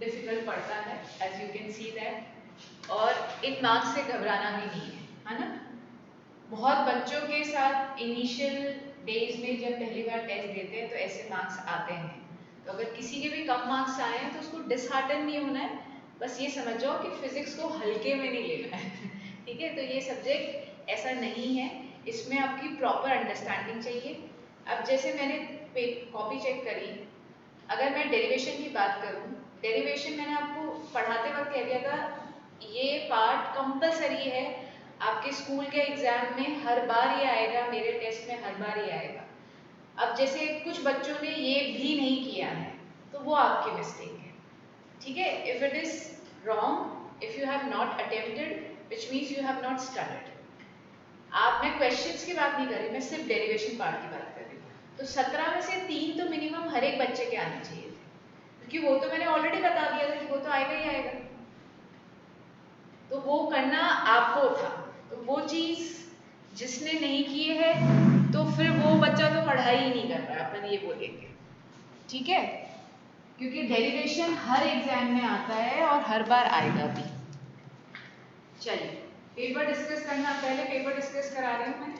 Difficult पड़ता है, as you can see that. और इन मार्क्स से घबराना भी नहीं है ना। बहुत बच्चों के साथ इनिशियल डेज में जब पहली बार टेस्ट देते हैं तो ऐसे मार्क्स आते हैं। तो अगर किसी के भी कम मार्क्स आए हैं तो उसको डिसहार्टन नहीं होना है, बस ये समझ जाओ कि फिजिक्स को हल्के में नहीं लेना है ठीक है। तो ये सब्जेक्ट ऐसा नहीं है, इसमें आपकी प्रॉपर अंडरस्टैंडिंग चाहिए। अब जैसे मैंने कॉपी चेक करी, अगर मैं डेरिवेशन की बात करूँ, डेरिवेशन मैंने आपको पढ़ाते वक्त कह दिया था, ये पार्ट कंपलसरी है आपके स्कूल के एग्जाम में, हर बार ये आएगा, मेरे टेस्ट में हर बार ये आएगा। अब जैसे कुछ बच्चों ने ये भी नहीं किया है तो वो आपकी मिस्टेक है, ठीक है। If it is wrong, if you have not attempted, which means you have not studied. आप, मैं क्वेश्चंस की बात नहीं कर रही, मैं सिर्फ डेरिवेशन पार्ट की बात कर रही हूँ। तो 17 में से 3 तो मिनिमम हर एक बच्चे के आने चाहिए थे, क्योंकि वो तो मैंने ऑलरेडी बता दिया था कि वो तो आएगा ही आएगा, तो वो करना आपको था। तो वो चीज़ जिसने नहीं की है तो फिर वो बच्चा तो पढ़ाई ही नहीं कर रहा है, अपन ये बोलेंगे, ठीक है। क्योंकि डेरिवेशन हर एग्जाम में आता है और हर बार आएगा भी। चलिए पेपर डिस्कस करना, पहले पेपर डिस्कस करा रही हूँ मैं।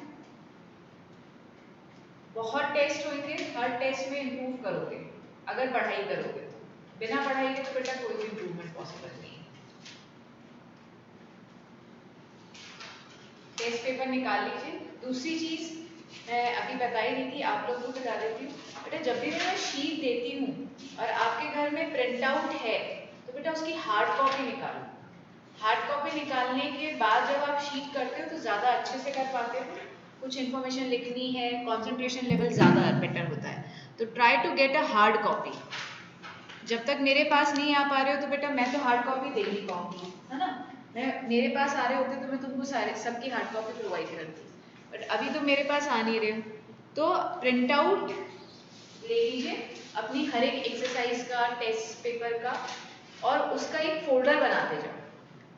बहुत टेस्ट होंगे, हर टेस्ट में इम्प्रूव करोगे अगर पढ़ाई करोगे तो, बिना पढ़ाई के तो बेटा कोई भी इम्प्रूवमेंट पॉसिबल नहीं है। टेस्ट पेपर निकाल लीजिए। दूसरी चीज़ मैं अभी बता ही रही थी, आप लोग को बता देती हूँ, बेटा जब भी मैं शीट देती हूँ और आपके घर में प्रिंट आउट है तो बेटा उसकी हार्ड कॉपी निकालो। हार्ड कॉपी निकालने के बाद जब आप शीट करते हो तो ज़्यादा अच्छे से कर पाते हो। कुछ इन्फॉर्मेशन लिखनी है, कॉन्सेंट्रेशन लेवल ज़्यादा बेटर होता है, तो try to get a hard copy. जब तक मेरे पास नहीं आ पा रहे हो तो बेटा मैं तो हार्ड कॉपी दे नहीं पाऊंगी, है ना। मैं, मेरे पास आ रहे होते तो मैं तुमको सारे सबकी हार्ड कॉपी प्रोवाइड करती, बट अभी तो मेरे पास आ नहीं रहे। तो प्रिंट आउट ले लीजिए अपनी हर एक एक्सरसाइज का, टेस्ट पेपर का, और उसका एक फोल्डर बनाते जाओ,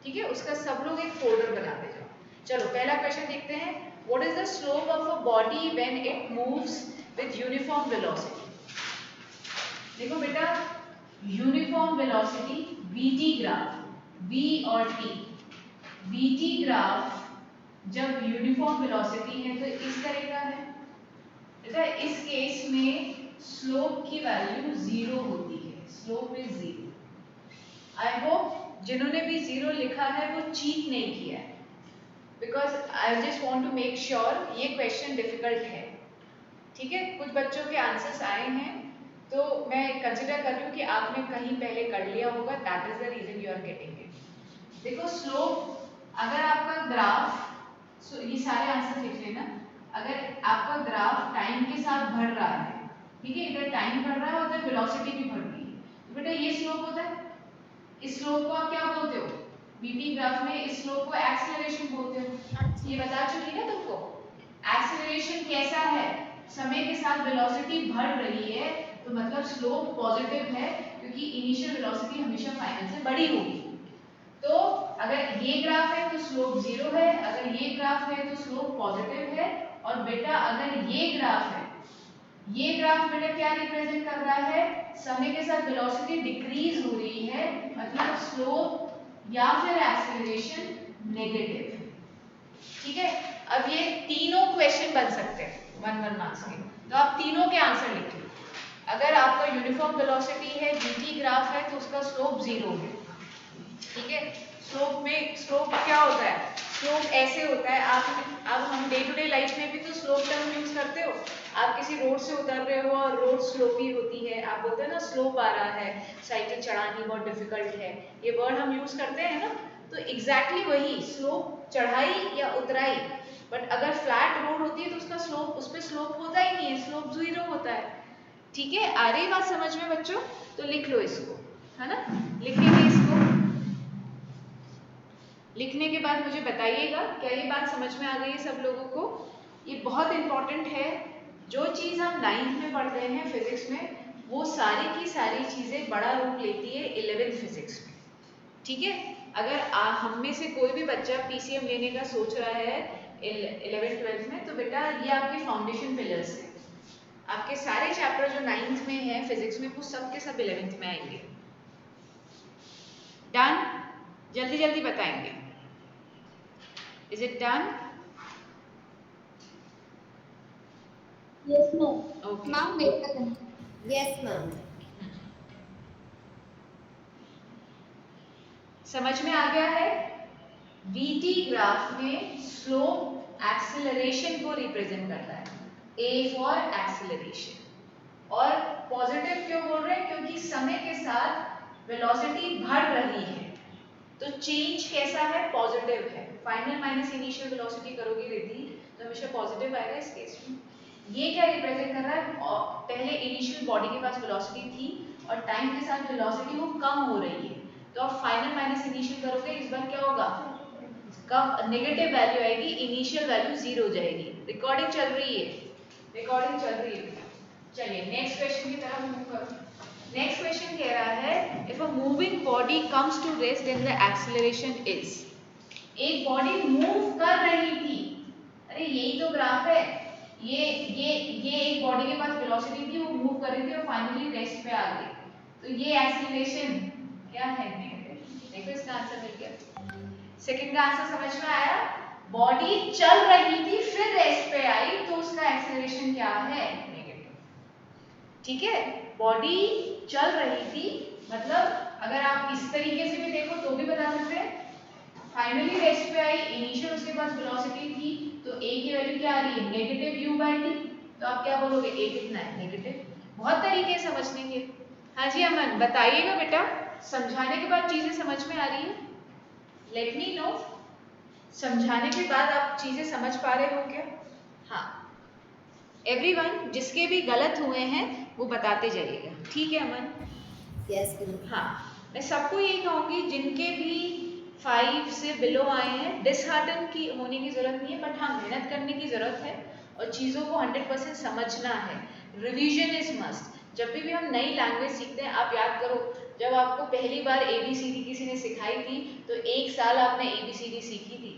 ठीक है। उसका सब लोग एक फोल्डर बनाते जाओ। चलो पहला क्वेश्चन देखते हैं। What is the slope of a body when it moves with uniform velocity. देखो बेटा, uniform velocity VT graph, v और t, वीटी ग्राफ जब यूनिफॉर्म वेलोसिटी है तो इस तरह का है बेटा। इस केस में स्लोप की वैल्यू 0 होती है, स्लोप इज 0। आई होप जिन्होंने भी 0 लिखा है वो चीट नहीं किया है, because I just want to make sure ये क्वेश्चन डिफिकल्ट है, ठीक है। कुछ बच्चों के आंसर्स आए हैं तो मैं कंसिडर कर रही हूँ कि आपने कहीं पहले कर लिया होगा, that is the reason you are getting it. देखो स्लोप, अगर आपका ग्राफ, ये सारे आंसर लिख लेना, अगर आपका ग्राफ टाइम के साथ बढ़ रहा है, ठीक है, इधर टाइम बढ़ रहा है उधर वेलोसिटी भी बढ़ रही है, तो बेटा ये स्लोप होता है। इस स्लोप को आप क्या बोलते हो, वीटी ग्राफ में इस स्लोप को एक्सेलरेशन बोलते हो, ये बता चुकी ना तुमको। एक्सेलरेशन कैसा है, समय के साथ वेलोसिटी बढ़ रही है तो मतलब स्लोप पॉजिटिव है, क्योंकि इनिशियल वेलोसिटी हमेशा फाइनल से बड़ी होगी। तो अगर ये ग्राफ है तो स्लोप 0 है, अगर ये ग्राफ है तो स्लोप पॉजिटिव है। और बेटा अगर ये ग्राफ है, ये ग्राफ बेटा क्या रिप्रेजेंट कर रहा है, समय के साथ वेलोसिटी डिक्रीज हो रही है, मतलब स्लोप या फिर एक्सेलरेशन नेगेटिव, ठीक है। अब ये तीनों क्वेश्चन बन सकते हैं 1 मार्क्स के, तो आप तीनों के आंसर लिखिए। अगर आपका यूनिफॉर्म वेलोसिटी है, वीटी ग्राफ है, तो उसका स्लोप 0 है, ठीक है। स्लोप में, स्लोप क्या होता है, स्लोप ऐसे होता है, आप अब हम डे टू डे लाइफ में भी तो स्लोप टर्म यूज करते हो। आप किसी रोड से उतर रहे हो और रोड स्लोपी होती है, आप बोलते हैं ना स्लोप आ रहा है, साइकिल चढ़ानी बहुत डिफिकल्ट है, ये वर्ड हम यूज करते हैं ना। तो एग्जैक्टली वही स्लोप, चढ़ाई या उतराई। बट अगर फ्लैट रोड होती है तो उसका स्लोप, उस पर स्लोप होता ही नहीं है, स्लोप 0 होता है, ठीक है। आ रही बात समझ में बच्चों, तो लिख लो इसको, है ना। लिखेंगे इसको, लिखने के बाद मुझे बताइएगा क्या ये बात समझ में आ गई है सब लोगों को। ये बहुत इंपॉर्टेंट है, जो चीज़ हम 9th में पढ़ते हैं फिजिक्स में, वो सारी की सारी चीज़ें बड़ा रूप लेती है 11th फिजिक्स में, ठीक है। अगर हम में से कोई भी बच्चा पीसीएम लेने का सोच रहा है 11th 12th में, तो बेटा ये आपके फाउंडेशन पिलर्स हैं। आपके सारे चैप्टर जो 9th में है फिजिक्स में, वो सब के सब 11th में आएंगे, जल्दी जल्दी बताएंगे। Is it done? Yes, ma'am. Okay, Ma'am, wait a minute. Yes, ma'am. समझ में आ गया है? VT ग्राफ में स्लोप एक्सेलरेशन को रिप्रेजेंट करता है, A फॉर एक्सेलरेशन। और पॉजिटिव क्यों बोल रहे हैं? क्योंकि समय के साथ वेलोसिटी बढ़ रही है, तो चेंज कैसा है? पॉजिटिव है। फाइनल माइनस इनिशियल वेलोसिटी करोगे रिद्धि तो हमेशा पॉजिटिव आएगा इस केस में। ये क्या रिप्रेजेंट कर रहा है? पहले इनिशियल बॉडी के पास वेलोसिटी थी और टाइम के साथ वेलोसिटी वो कम हो रही है, तो आप फाइनल माइनस इनिशियल करोगे, इस बार क्या होगा? कब नेगेटिव वैल्यू आएगी, इनिशियल वैल्यू 0 हो जाएगी। रिकॉर्डिंग चल रही है, रिकॉर्डिंग चल रही है। चलिए नेक्स्ट क्वेश्चन की तरफ मूव करो। नेक्स्ट क्वेश्चन कह रहा है if a moving body comes to rest then the acceleration is. एक बॉडी मूव कर रही थी, अरे यही तो ग्राफ है, ये एक बॉडी के पास वेलोसिटी थी, वो मूव कर रही थी और फाइनली रेस्ट पे आ गई, तो ये एक्सेलरेशन क्या है? नेगेटिव। देखो इसका आंसर मिल गया। सेकंड का आंसर समझ में आया? बॉडी चल रही थी फिर रेस्ट पे आई, तो उसका एक्सेलरेशन क्या है? नेगेटिव। ठीक है, बॉडी चल रही थी, मतलब अगर आप इस तरीके से भी देखो तो भी बता सकते हैं। फाइनली रेस्ट पे आई, इनिशियल उसके पास वेलोसिटी थी, तो a की वैल्यू क्या आ रही है? Negative u by T. तो आप क्या बोलोगे? a कितना है? नेगेटिव। बहुत तरीके से समझने के। हाँ जी अमन बताइएगा बेटा, समझाने के बाद चीजें समझ में आ रही है? लेट मी नो, समझाने के बाद आप चीजें समझ पा रहे हो क्या? हाँ, एवरीवन जिसके भी गलत हुए हैं वो बताते जाइएगा, ठीक है अमन? Yes, ma'am. हाँ, मैं सबको यही कहूँगी जिनके भी 5 से बिलो आए हैं, डिसहार्टन की होने की ज़रूरत नहीं है, बट हाँ मेहनत करने की ज़रूरत है और चीज़ों को 100% समझना है। Revision is must. जब भी हम नई लैंग्वेज सीखते हैं, आप याद करो जब आपको पहली बार ABCD किसी ने सिखाई थी तो 1 साल आपने ABCD सीखी थी,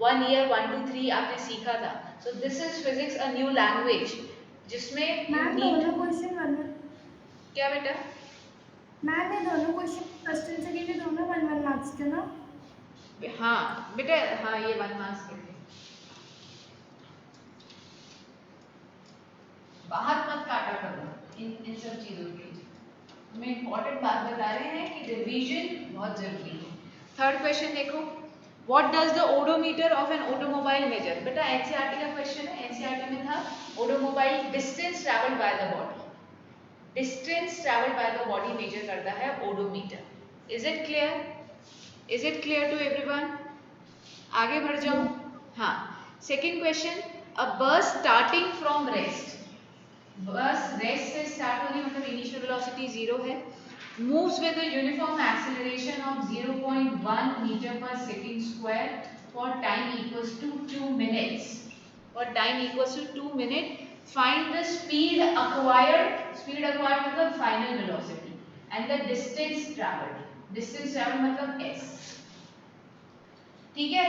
1 ईयर 1 to 3 आपने सीखा था। So this is physics a new language जिसमें यू मैम नीड। दोनों क्वेश्चन वन क्या बेटा? मैम ये दोनों क्वेश्चन फर्स्ट एंड सेकंड ये दोनों 1 1 मार्क्स के ना? हाँ बेटा, हाँ ये 1 मार्क्स के थे। बाहर मत काटा करो इन सब चीजों के लिए। हमें इंपॉर्टेंट बात बता रहे हैं कि रिवीजन बहुत जरूरी है। थर्ड क्वेश्चन देखो, what does the odometer of an automobile measure? बेटा एनसीईआरटी का क्वेश्चन है, एनसीईआरटी में था automobile distance travelled by the body. Distance travelled by the body measure करता है odometer. Is it clear? Is it clear to everyone? आगे बढ़ जाओ। हाँ, second question, a bus starting from rest. Bus rest से start होगी मतलब initial velocity 0 है, moves with a uniform acceleration of 0.1 metre per second square for time equals to 2 minutes. For time equals to 2 minute, find the speed acquired. Speed acquired मतलब final velocity and the distance travelled. Distance travelled मतलब s। ठीक है,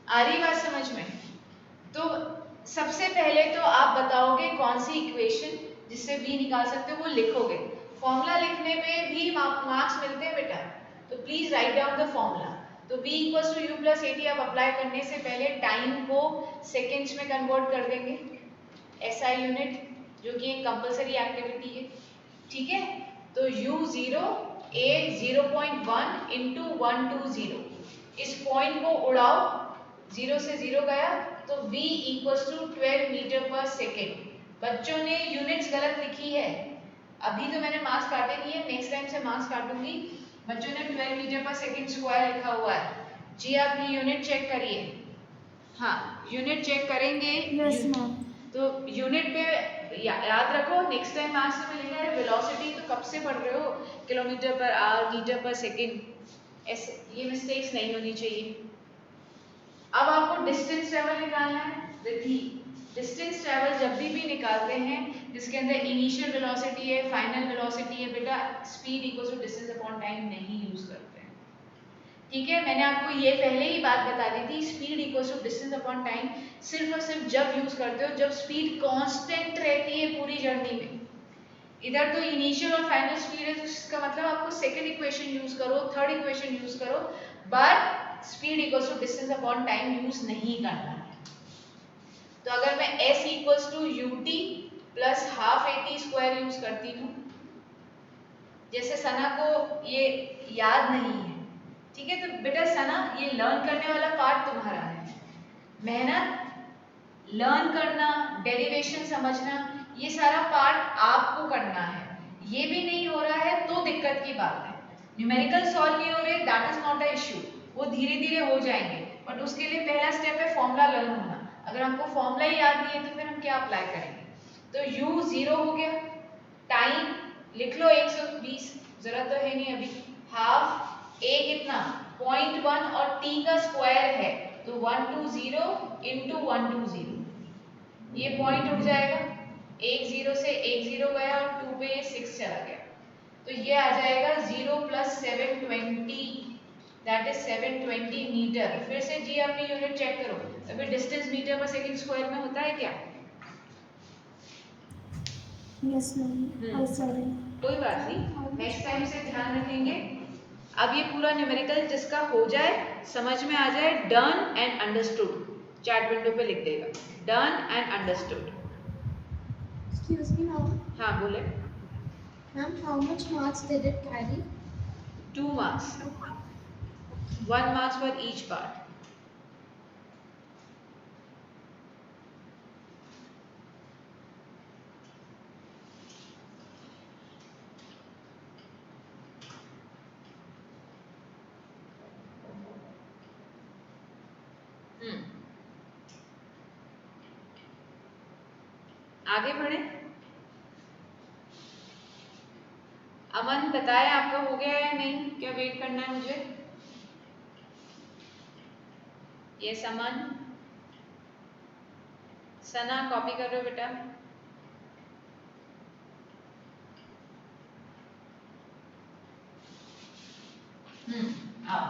आ रही बात समझ में? तो सबसे पहले तो आप बताओगे कौन सी इक्वेशन जिससे v निकाल सकते हो, वो लिखोगे। फॉर्मूला लिखने में भी मार्क्स मिलते हैं बेटा, तो please write down the formula. तो v equals to u plus at आप अप्लाई करने से पहले टाइम को सेकेंड्स में कन्वर्ट कर देंगे, SI यूनिट, जो कि एक कंपलसरी एक्टिविटी है। ठीक है, तो u0 a 0.1 इंटू 120, इस पॉइंट को उड़ाओ, 0 से 0 गया तो v इक्वल्स टू 12 मीटर पर सेकेंड। बच्चों ने यूनिट्स गलत लिखी है, अभी तो मैंने मार्क्स काटे नहीं है, नेक्स्ट टाइम से मार्क्स काटूंगी। बच्चों ने 12 मीटर पर सेकेंड स्क्वायर लिखा हुआ है जी, आप ये यूनिट चेक करिए। हाँ, यूनिट चेक करेंगे। Yes ma'am. तो यूनिट पे याद रखो, नेक्स्ट टाइम मार्क्स में लिखा है वेलोसिटी, तो कब से पढ़ रहे हो? किलोमीटर पर आवर, मीटर पर सेकेंड, ऐसे ये मिस्टेक्स नहीं होनी चाहिए। अब आपको डिस्टेंस ट्रेवल निकालना है। रिद्धि, डिस्टेंस ट्रेवल जब भी निकालते हैं जिसके अंदर इनिशियल वेलोसिटी है, फाइनल वेलोसिटी है, बेटा speed equals to distance upon time नहीं यूज करते हैं। ठीक है, मैंने आपको ये पहले ही बात बता दी थी, speed equals to distance upon time सिर्फ और सिर्फ जब यूज करते हो जब स्पीड कांस्टेंट रहती है पूरी जर्नी में। इधर तो इनिशियल और फाइनल स्पीड है, तो इसका मतलब आपको सेकंड इक्वेशन यूज करो, थर्ड इक्वेशन यूज करो, but speed equals to distance upon time use नहीं करना है। तो अगर मैं s equals to ut plus half at square use करती हूँ, जैसे सना को ये याद नहीं है, ठीक है, तो बेटा सना ये लर्न करने वाला पार्ट तुम्हारा है, मेहनत लर्न करना, डेरिवेशन समझना, ये सारा पार्ट आपको करना है। ये भी नहीं हो रहा है तो दिक्कत की बात है। न्यूमेरिकल सॉल्व नहीं हो रहे, that is not a issue, वो धीरे धीरे हो जाएंगे, बट उसके लिए पहला स्टेप है फॉर्मूला लर्न होना। अगर हमको फॉर्मूला ही याद नहीं है तो फिर हम क्या अप्लाई करेंगे? तो u 0 हो गया, टाइम लिख लो 120, जरूरत तो है नहीं अभी, हाफ a कितना 0.1 और t का स्क्वायर है तो 120 इंटू 120, ये पॉइंट उठ जाएगा, एक जीरो से एक जीरो गया और 2 पे 6 चला गया, तो ये आ जाएगा 0 प्लस 720, दैट इज 720 मीटर। फिर से जी अपनी यूनिट चेक करो, अभी distance metre per second square में होता है क्या? Yes ma'am, sorry. कोई बात नहीं, नेक्स्ट टाइम से ध्यान रखेंगे। अब ये पूरा न्यूमेरिकल जिसका हो जाए, समझ में आ जाए, done and understood, chat window पे लिख देगा done and understood. Excuse me, ma'am. हाँ बोले। Ma'am, how much marks did it carry? 2 marks, 1 marks for each part. आगे बढ़े। अमन बताए आपका हो गया या नहीं, क्या वेट करना है मुझे? यस अमन। सना कॉपी कर रहे हो बेटा? आओ।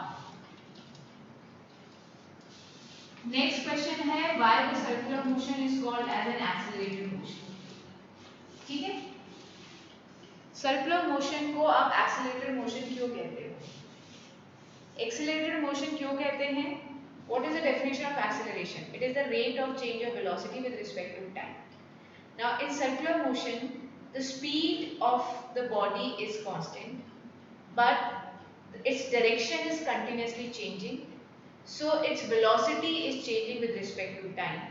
नेक्स्ट क्वेश्चन है why the circular motion is called as an accelerated motion. ठीक है, सर्कुलर मोशन को आप एक्सेलरेटेड मोशन क्यों कहते हो? एक्सेलरेटेड मोशन क्यों कहते हैं? What is the definition of acceleration? It is the rate of change of velocity with respect to time. Now in circular motion, the speed of the body is constant, but its direction is continuously changing. So its velocity is changing with respect to time.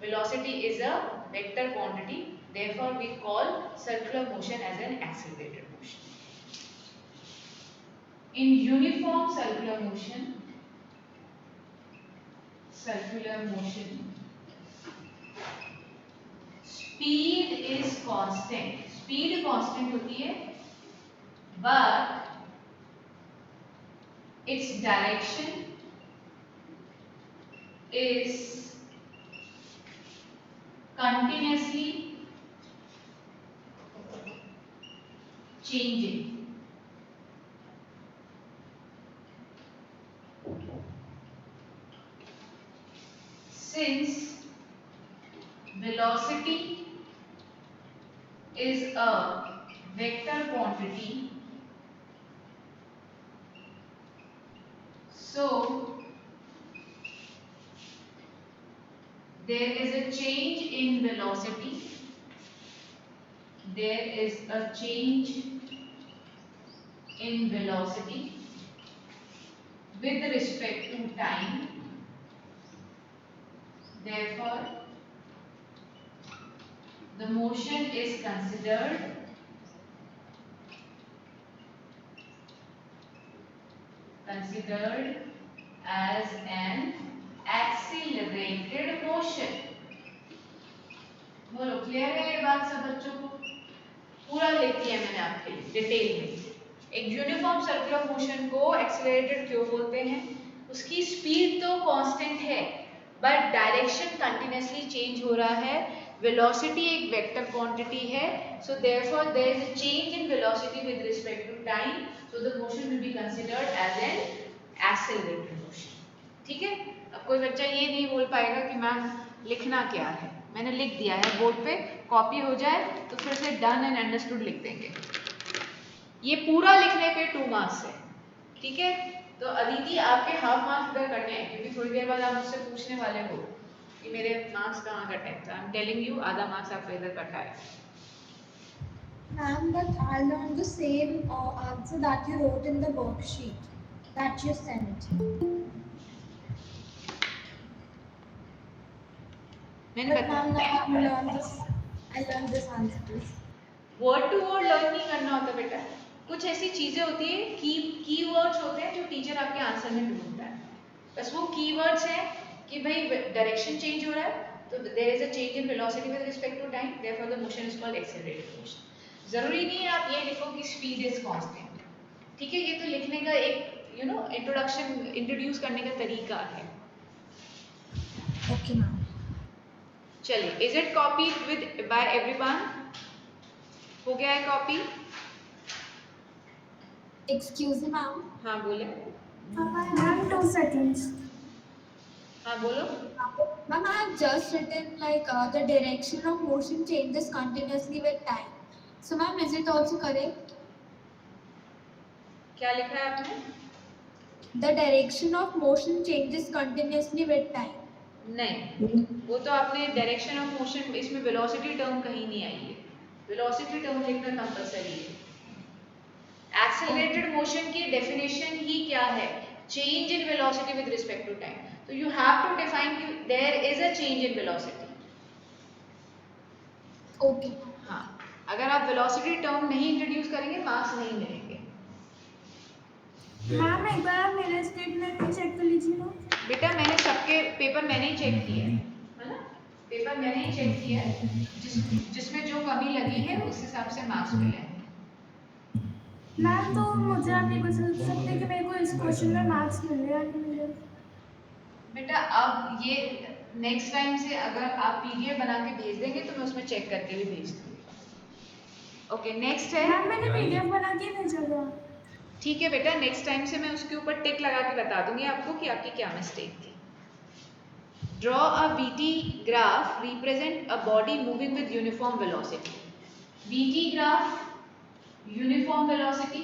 Velocity is a vector quantity, therefore we call circular motion as an accelerated motion. In uniform circular motion, speed is constant. Speed constant होती है, but its direction is continuously changing. Since velocity is a vector quantity, so there is a change in velocity. There is a change in velocity with respect to time. Therefore, the motion is considered as an accelerated motion. बोलो clear है ये बात सब बच्चों को? पूरा लिखी है मैंने आपके लिए डिटेल में। एक यूनिफॉर्म सर्कुलर मोशन को एक्सेलरेटेड क्यों बोलते हैं? उसकी स्पीड तो कांस्टेंट है, बट डायरेक्शन कंटिन्यूसली चेंज हो रहा है। वेलोसिटी एक वेक्टर क्वांटिटी है, so therefore there is a change in velocity with respect to time, so the motion will be considered as an accelerated motion. ठीक है, अब कोई बच्चा ये नहीं बोल पाएगा कि मैम लिखना क्या है, मैंने लिख दिया है बोर्ड पे, कॉपी हो जाए तो फिर से डन एंड अंडरस्टूड लिख देंगे। ये पूरा लिखने पे 2 मार्क्स है, ठीक है। तो अदिति आपके हाफ मार्क्स इधर करने हैं, क्योंकि थोड़ी देर बाद आप मुझसे पूछने वाले हो कि मेरे मार्क्स कहाँ कटे हैं। तो आई एम टेलिंग यू आधा मार्क्स आपका इधर कटा है। Ma'am, but I learned the same answer that you wrote in the worksheet that you sent. मैंने But बता ma'am, now I learned this. I learned this answer. Please. Word to word learn नहीं करना होता बेटा, कुछ ऐसी चीजें होती है, कीवर्ड्स होते हैं जो टीचर आपके आंसर में ढूंढता है। बस वो कीवर्ड्स हैं कि भाई डायरेक्शन चेंज हो रहा है, तो there is a change in velocity with respect to time, therefore the motion is called accelerated motion. जरूरी नहीं है आप ये लिखो कि स्पीड इज कांस्टेंट, ठीक है। ये तो लिखने का एक इंट्रोडक्शन, इंट्रोड्यूस करने का तरीका है। Okay, ma'am. चलिए, is it copy with by everyone? हो गया है कॉपी? Excuse me, ma'am. हाँ बोले। Ma'am, 2 seconds. हाँ बोलो। Ma'am, I have just written like the direction of motion changes continuously with time. So, ma'am, is it also correct? क्या लिखा है आपने? The direction of motion changes continuously with time. नहीं, वो तो आपने डायरेक्शन ऑफ मोशन, इसमें velocity term कहीं नहीं आई है। वेलोसिटी टर्म लिखना कंपलसरी है। एक्सेलरेटेड मोशन की डेफिनेशन ही क्या है? Change in velocity with respect to time. तो यू हैव टू डिफाइन कि there is a change in velocity. Okay. हाँ, अगर आप वेलोसिटी टर्म नहीं इंट्रोड्यूस करेंगे मार्क्स नहीं मिलेंगे। मैम, एक बार आप मेरे स्टेटमेंट में चेक कर लीजिए ना। बेटा मैंने सबके पेपर मैंने ही चेक किए है ना, पेपर मैंने ही चेक किया है, जिसमें जो कमी लगी है उस हिसाब से मार्क्स मिले हैं। मैम, तो मुझे आप ये बता सकते हैं कि मेरे को इस क्वेश्चन में मार्क्स मिले या नहीं मिले? बेटा अब ये नेक्स्ट टाइम से अगर आप पीडीएफ बना के भेज देंगे तो मैं उसमें चेक करके भी भेज दूंगी। ओके, नेक्स्ट है। मैम, मैंने पीडीएफ बना के भेजा था। ठीक है बेटा, नेक्स्ट टाइम से मैं उसके ऊपर टिक लगा के बता दूंगी आपको कि आपकी क्या मिस्टेक थी। Draw a VT graph represent a body moving with uniform velocity. VT graph, uniform velocity,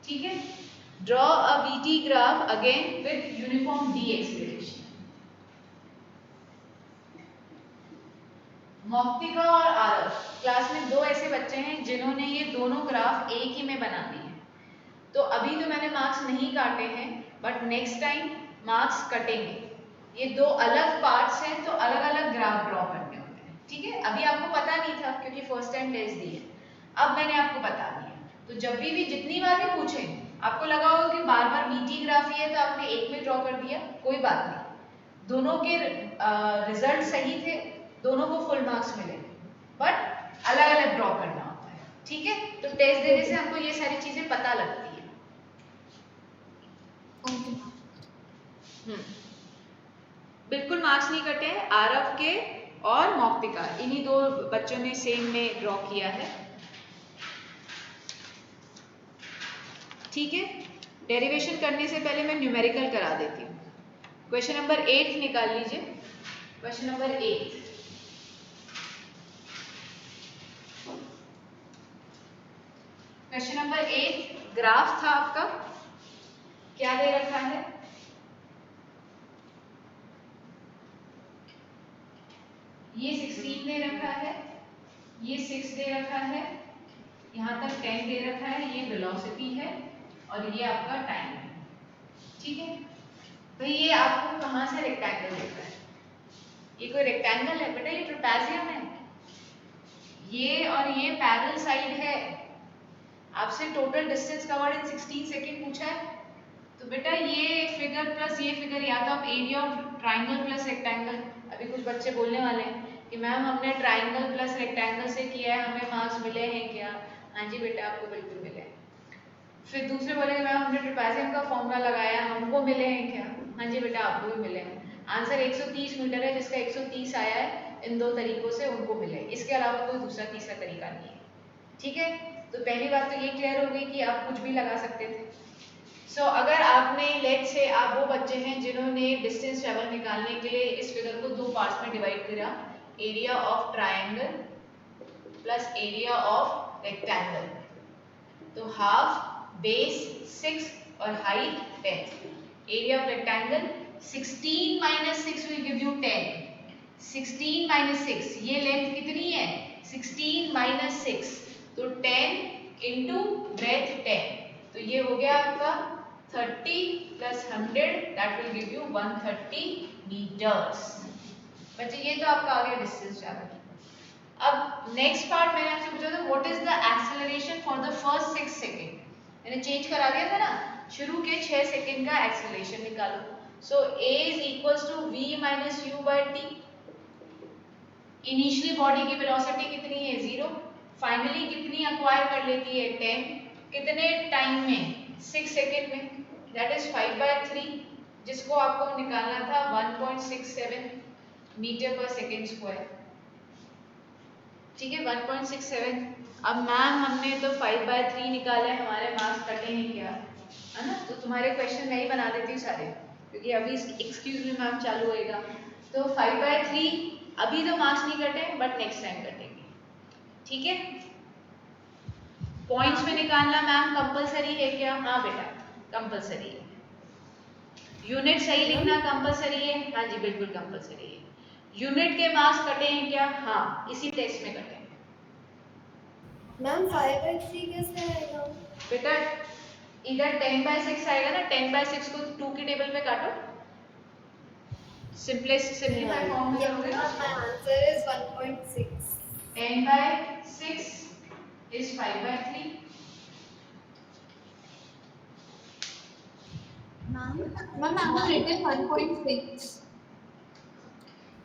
ठीक है। Draw a VT graph again with uniform deacceleration. Mauktika और आरव क्लास में 2 ऐसे बच्चे हैं जिन्होंने ये दोनों ग्राफ एक ही में बना दिए हैं। तो अभी तो मैंने मार्क्स नहीं काटे हैं, बट नेक्स्ट टाइम मार्क्स कटेंगे। ये 2 अलग पार्ट्स हैं, तो अलग अलग ग्राफ ड्रॉ करने होते हैं, ठीक है। अभी आपको पता नहीं था क्योंकि फर्स्ट टाइम टेस्ट दी है, अब मैंने आपको बता दिया। तो जब भी जितनी बार भी पूछें, आपको लगा होगा कि बार बार बीटी ग्राफ ही है तो आपने एक में ड्रॉ कर दिया, कोई बात नहीं। दोनों के रिजल्ट सही थे, दोनों को फुल मार्क्स मिले, बट अलग अलग ड्रॉ करना होता है, ठीक है। तो टेस्ट देने से हमको ये सारी चीजें पता लगती है। बिल्कुल मार्क्स नहीं कटे हैं आरव के और मौक्तिका, इन्हीं 2 बच्चों ने सेम में ड्रॉ किया है, ठीक है। डेरिवेशन करने से पहले मैं न्यूमेरिकल करा देती हूँ। क्वेश्चन नंबर 8 निकाल लीजिए। Question number 8, question number 8 graph था आपका, क्या दे रखा है? ये 16 दे रखा है, ये 6 दे रखा है, यहाँ तक 10 दे रखा है, ये वेलोसिटी है और ये आपका टाइम है, ठीक है। तो ये आपको कहाँ से रेक्टेंगल देता है? ये कोई रेक्टेंगल है बेटा, ये ट्रेपेजियम है। ये और ये पैरेलल साइड है। आपसे total distance covered in 16 second पूछा है, तो बेटा ये फिगर प्लस ये फिगर, या तो आप area of triangle plus rectangle. अभी कुछ बच्चे बोलने वाले हैं कि मैम हमने ट्राइंगल प्लस रेक्टेंगल से किया है, हमें मार्क्स मिले हैं क्या? हाँ जी बेटा, आपको बिल्कुल मिले हैं। फिर दूसरे बोलेंगे मैम हमने ट्रेपेजियम का फॉर्मूला लगाया, हमको मिले हैं क्या? हाँ जी बेटा, आपको भी मिले हैं। आंसर 130 मीटर है, जिसका 130 आया है, इन 2 तरीकों से उनको मिले। इसके अलावा कोई दूसरा तीसरा तरीका नहीं है, ठीक है। तो पहली बात तो ये क्लियर हो गई कि आप कुछ भी लगा सकते थे। सो अगर आपने लेट से आप वो बच्चे हैं जिन्होंने डिस्टेंस ट्रेवल निकालने के लिए इस फिगर को दो पार्ट्स में डिवाइड करा, area of triangle plus area of rectangle, तो हाफ बेस 6 और height 10, area of rectangle 16 minus 6 will give you 10, 16 minus 6 ये लेंथ कितनी है 16 माइनस 6, तो 10 इंटू ब्रेथ 10, तो ये हो गया आपका 30 plus 100 that will give you 130 metres. बच्चे ये तो आपका आ गया डिस्टेंस ट्रैवल। अब नेक्स्ट पार्ट मैंने आपसे पूछा था what is the acceleration for the first 6 second, मैंने चेंज करा दिया था ना, शुरू के 6 सेकंड का एक्सेलरेशन निकालो। So a is equals to v minus u by t, initially body की वेलोसिटी कितनी है 0, फाइनली कितनी अक्वायर कर लेती है 10, कितने टाइम में 6 सेकंड में, दैट इज 5/3, जिसको आपको निकालना था 1.67 मीटर पर सेकंड स्क्वायर। ठीक है 1.67। अब मैम हमने तो 5/3 निकाला है, हमारे मार्क्स कटे हैं क्या, है ना, तो तुम्हारे क्वेश्चन मैं ही बना देती हूँ सारे, क्योंकि अभी एक्सक्यूज मी मैम चालू होएगा। तो 5/3 अभी तो मार्क्स नहीं कटे बट नेक्स्ट टाइम कटेंगे। ठीक है, पॉइंट्स में निकालना मैम कंपलसरी है क्या, हाँ बेटा कंपलसरी है। यूनिट सही लिखना कंपलसरी है, हाँ जी बिल्कुल कंपलसरी है। यूनिट के मार्क्स कटे हैं क्या, हाँ इसी टेस्ट में कटे हैं। मैम 5/3 कैसे आएगा? बेटा इधर 10/6 आएगा ना, 10/6 को 2 की टेबल पे काटो, सिंपलीफाई फॉर्म में करोगे ना। My answer is 1.6. 10/6 is 5/3। Ma'am, I have written 1.6.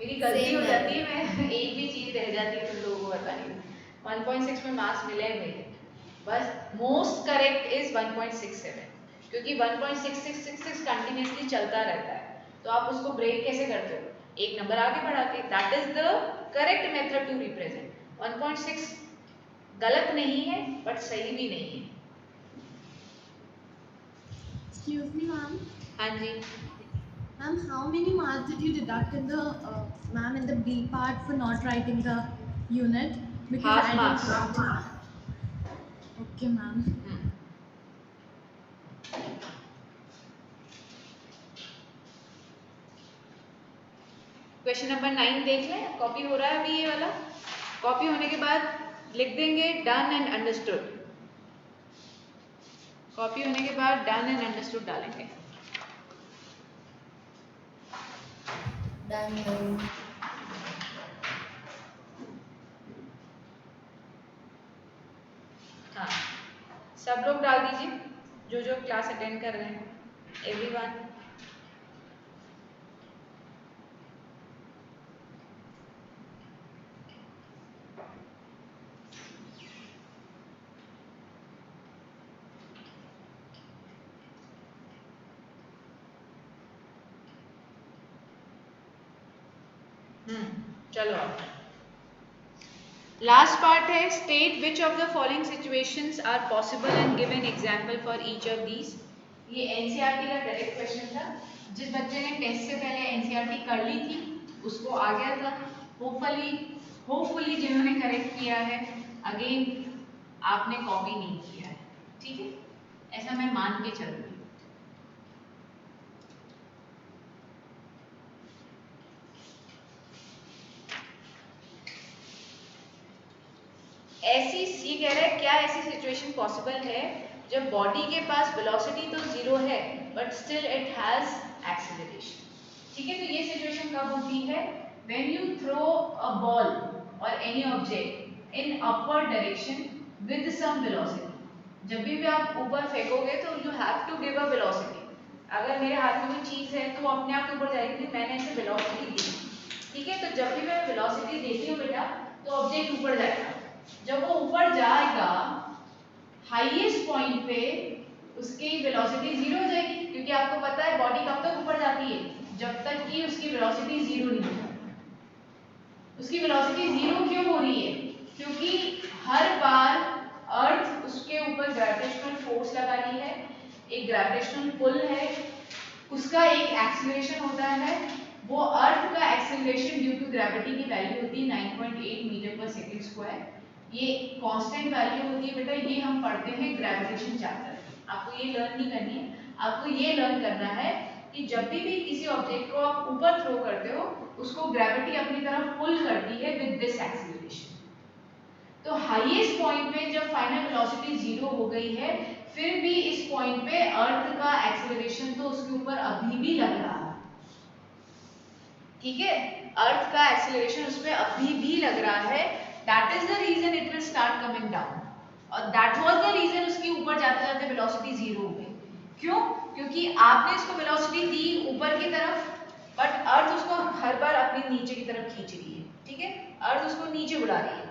मेरी गलती Same हो है। जाती है, मैं एक भी चीज रह जाती है तुम लोगों को बताने में। 1.6 में मार्क्स मिले हैं मेरे, बस मोस्ट करेक्ट इज 1.67, क्योंकि 1.6666 कंटिन्यूसली चलता रहता है, तो आप उसको ब्रेक कैसे करते हो, एक नंबर आगे बढ़ा के, that is the correct method to represent. 1.6 गलत नहीं है बट सही भी नहीं है। Excuse me, ma'am. हाँ जी Ma'am, how many marks did you deduct in the ma'am in the B part for not writing the unit? Because Half I marks. didn't write it. Okay, ma'am. Question number 9 देख लें, copy हो रहा है अभी ये वाला, copy होने के बाद लिख देंगे डन एंड अंडरस्टूड, कॉपी होने के बाद डन एंड अंडरस्टूड डालेंगे। Done. हाँ सब लोग डाल दीजिए जो जो क्लास अटेंड कर रहे हैं, एवरीवन। चलो अब लास्ट पार्ट है, state which of the following situations are possible and give an example for each of these. ये एनसीईआरटी का डायरेक्ट क्वेश्चन था, जिस बच्चे ने टेस्ट से पहले एनसीईआरटी कर ली थी उसको आ गया था, होपफुली जिन्होंने करेक्ट किया है, अगेन आपने कॉपी नहीं किया है, ठीक है, ऐसा मैं मान के चल रही हूँ। ऐसी सी कह रहा है क्या ऐसी सिचुएशन पॉसिबल है जब बॉडी के पास वेलोसिटी तो जीरो है but still it has acceleration. ठीक है, तो ये सिचुएशन कब होती है, when you throw a ball और any object in upward direction with some velocity. जब भी आप ऊपर फेंकोगे तो you have to give a velocity. अगर मेरे हाथ में कोई चीज है तो वो अपने आप ऊपर जाएगी, मैंने इसे वेलोसिटी दी, ठीक है, तो जब भी मैं वेलोसिटी देती हूँ बेटा तो ऑब्जेक्ट ऊपर जाएगा। जब वो ऊपर जाएगा हाईएस्ट पॉइंट पे उसकी वेलोसिटी जीरो हो जाएगी, क्योंकि आपको पता है बॉडी कब तक ऊपर जाती है, जब तक कि उसकी वेलोसिटी जीरो नहीं हो जाती। उसकी वेलोसिटी जीरो क्यों हो रही है, क्योंकि हर बार अर्थ उसके ऊपर ग्रेविटेशनल फोर्स लगा रही है, एक ग्रेविटेशनल पुल है, उसका एक एक्सीलरेशन होता है, वो अर्थ का एक्सीलरेशन ड्यू टू ग्रेविटी की वैल्यू होती है 9.8 मीटर पर सेकंड स्क्वायर। ये कांस्टेंट वैल्यू होती है बेटा, ये हम पढ़ते हैं ग्रेविटेशन चैप्टर में, आपको ये लर्न नहीं करनी है, आपको ये लर्न करना है कि जब भी किसी ऑब्जेक्ट को आप ऊपर थ्रो करते हो उसको ग्रेविटी अपनी तरफ पुल करती है विद दिस एक्सीलरेशन। तो हाईएस्ट पॉइंट पे जब फाइनल वेलोसिटी जीरो हो गई है, फिर भी इस पॉइंट पे अर्थ का एक्सीलरेशन तो उसके ऊपर अभी भी लग रहा है, ठीक है, अर्थ का एक्सीलरेशन उस पर अभी भी लग रहा है। That is the reason it will start coming down, और दैट वाज द रीजन उसके ऊपर जाते जाते वेलोसिटी जीरो हो गई। क्यों? क्योंकि आपने इसको वेलोसिटी दी ऊपर की तरफ, बट अर्थ उसको हर बार अपनी नीचे की तरफ खींच रही है, ठीक है, अर्थ उसको नीचे बुला रही है।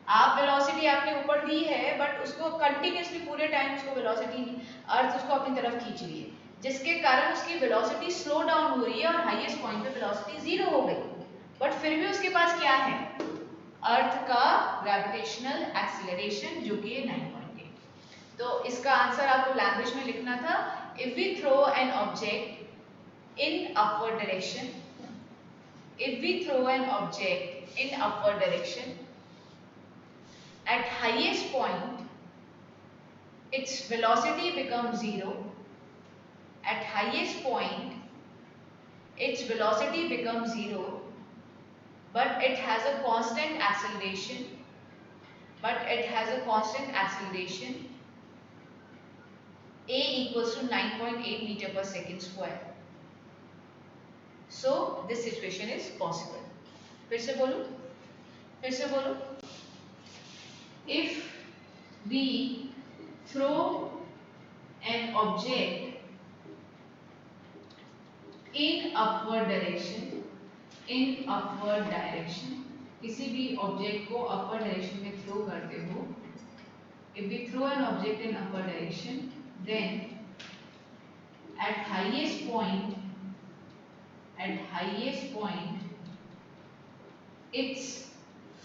आप वेलोसिटी आपने ऊपर दी है, बट उसको कंटिन्यूअसली पूरे टाइम उसको वेलोसिटी अर्थ उसको अपनी तरफ खींच रही है, जिसके कारण उसकी वेलोसिटी स्लो डाउन हो रही है और हाईएस्ट पॉइंट पे वेलोसिटी जीरो हो गई। बट फिर भी उसके पास क्या है? अर्थ का ग्रेविटेशनल एक्सीलरेशन जो कि 9.8। तो इसका आंसर आपको लैंग्वेज में लिखना था, if we throw an object in upward direction, if we throw an object in upward direction at highest point its velocity becomes zero, at highest point its velocity becomes zero, but it has a constant acceleration, a equals to 9.8 meter per second square. So this situation is possible. फिर से बोलो, if we throw an object in upward direction, किसी भी object को upward direction में throw करते हो, if we throw an object in upward direction, then at highest point its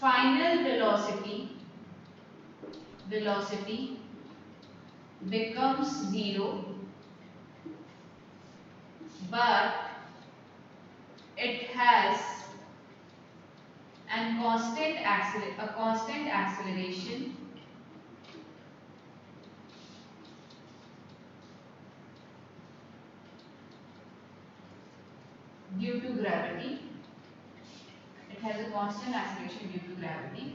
final velocity becomes zero, but it has a constant acceleration due to gravity. It has a constant acceleration due to gravity.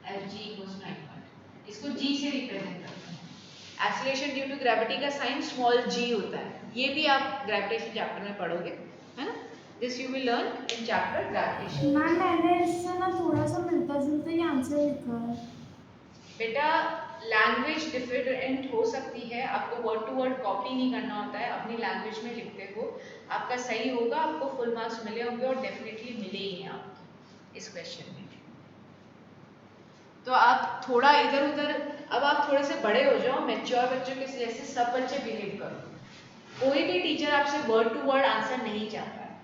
Fg equals to 9. इसको g से represent करते हैं। Acceleration due to gravity का sign small g होता है, ये भी आप ग्रेविटेशन चैप्टर में पढ़ोगे, है ना? This you will learn in chapter gravitation. Ma'am मैंने इससे ना थोड़ा सा मिलता जुलता ही आंसर लिखा है। बेटा लैंग्वेज डिफरेंट हो सकती है, आपको वर्ड टू वर्ड कॉपी नहीं करना होता है, अपनी लैंग्वेज में लिखते हो, आपका सही होगा, आपको फुल मार्क्स मिले होंगे और डेफिनेटली मिले ही हैं आपको इस क्वेश्चन में। तो आप थोड़ा इधर उधर, अब आप थोड़े से बड़े हो जाओ, मैच्योर बच्चों के जैसे सब बच्चे बिहेव करो। कोई भी टीचर आपसे वर्ड टू वर्ड आंसर नहीं चाहता है,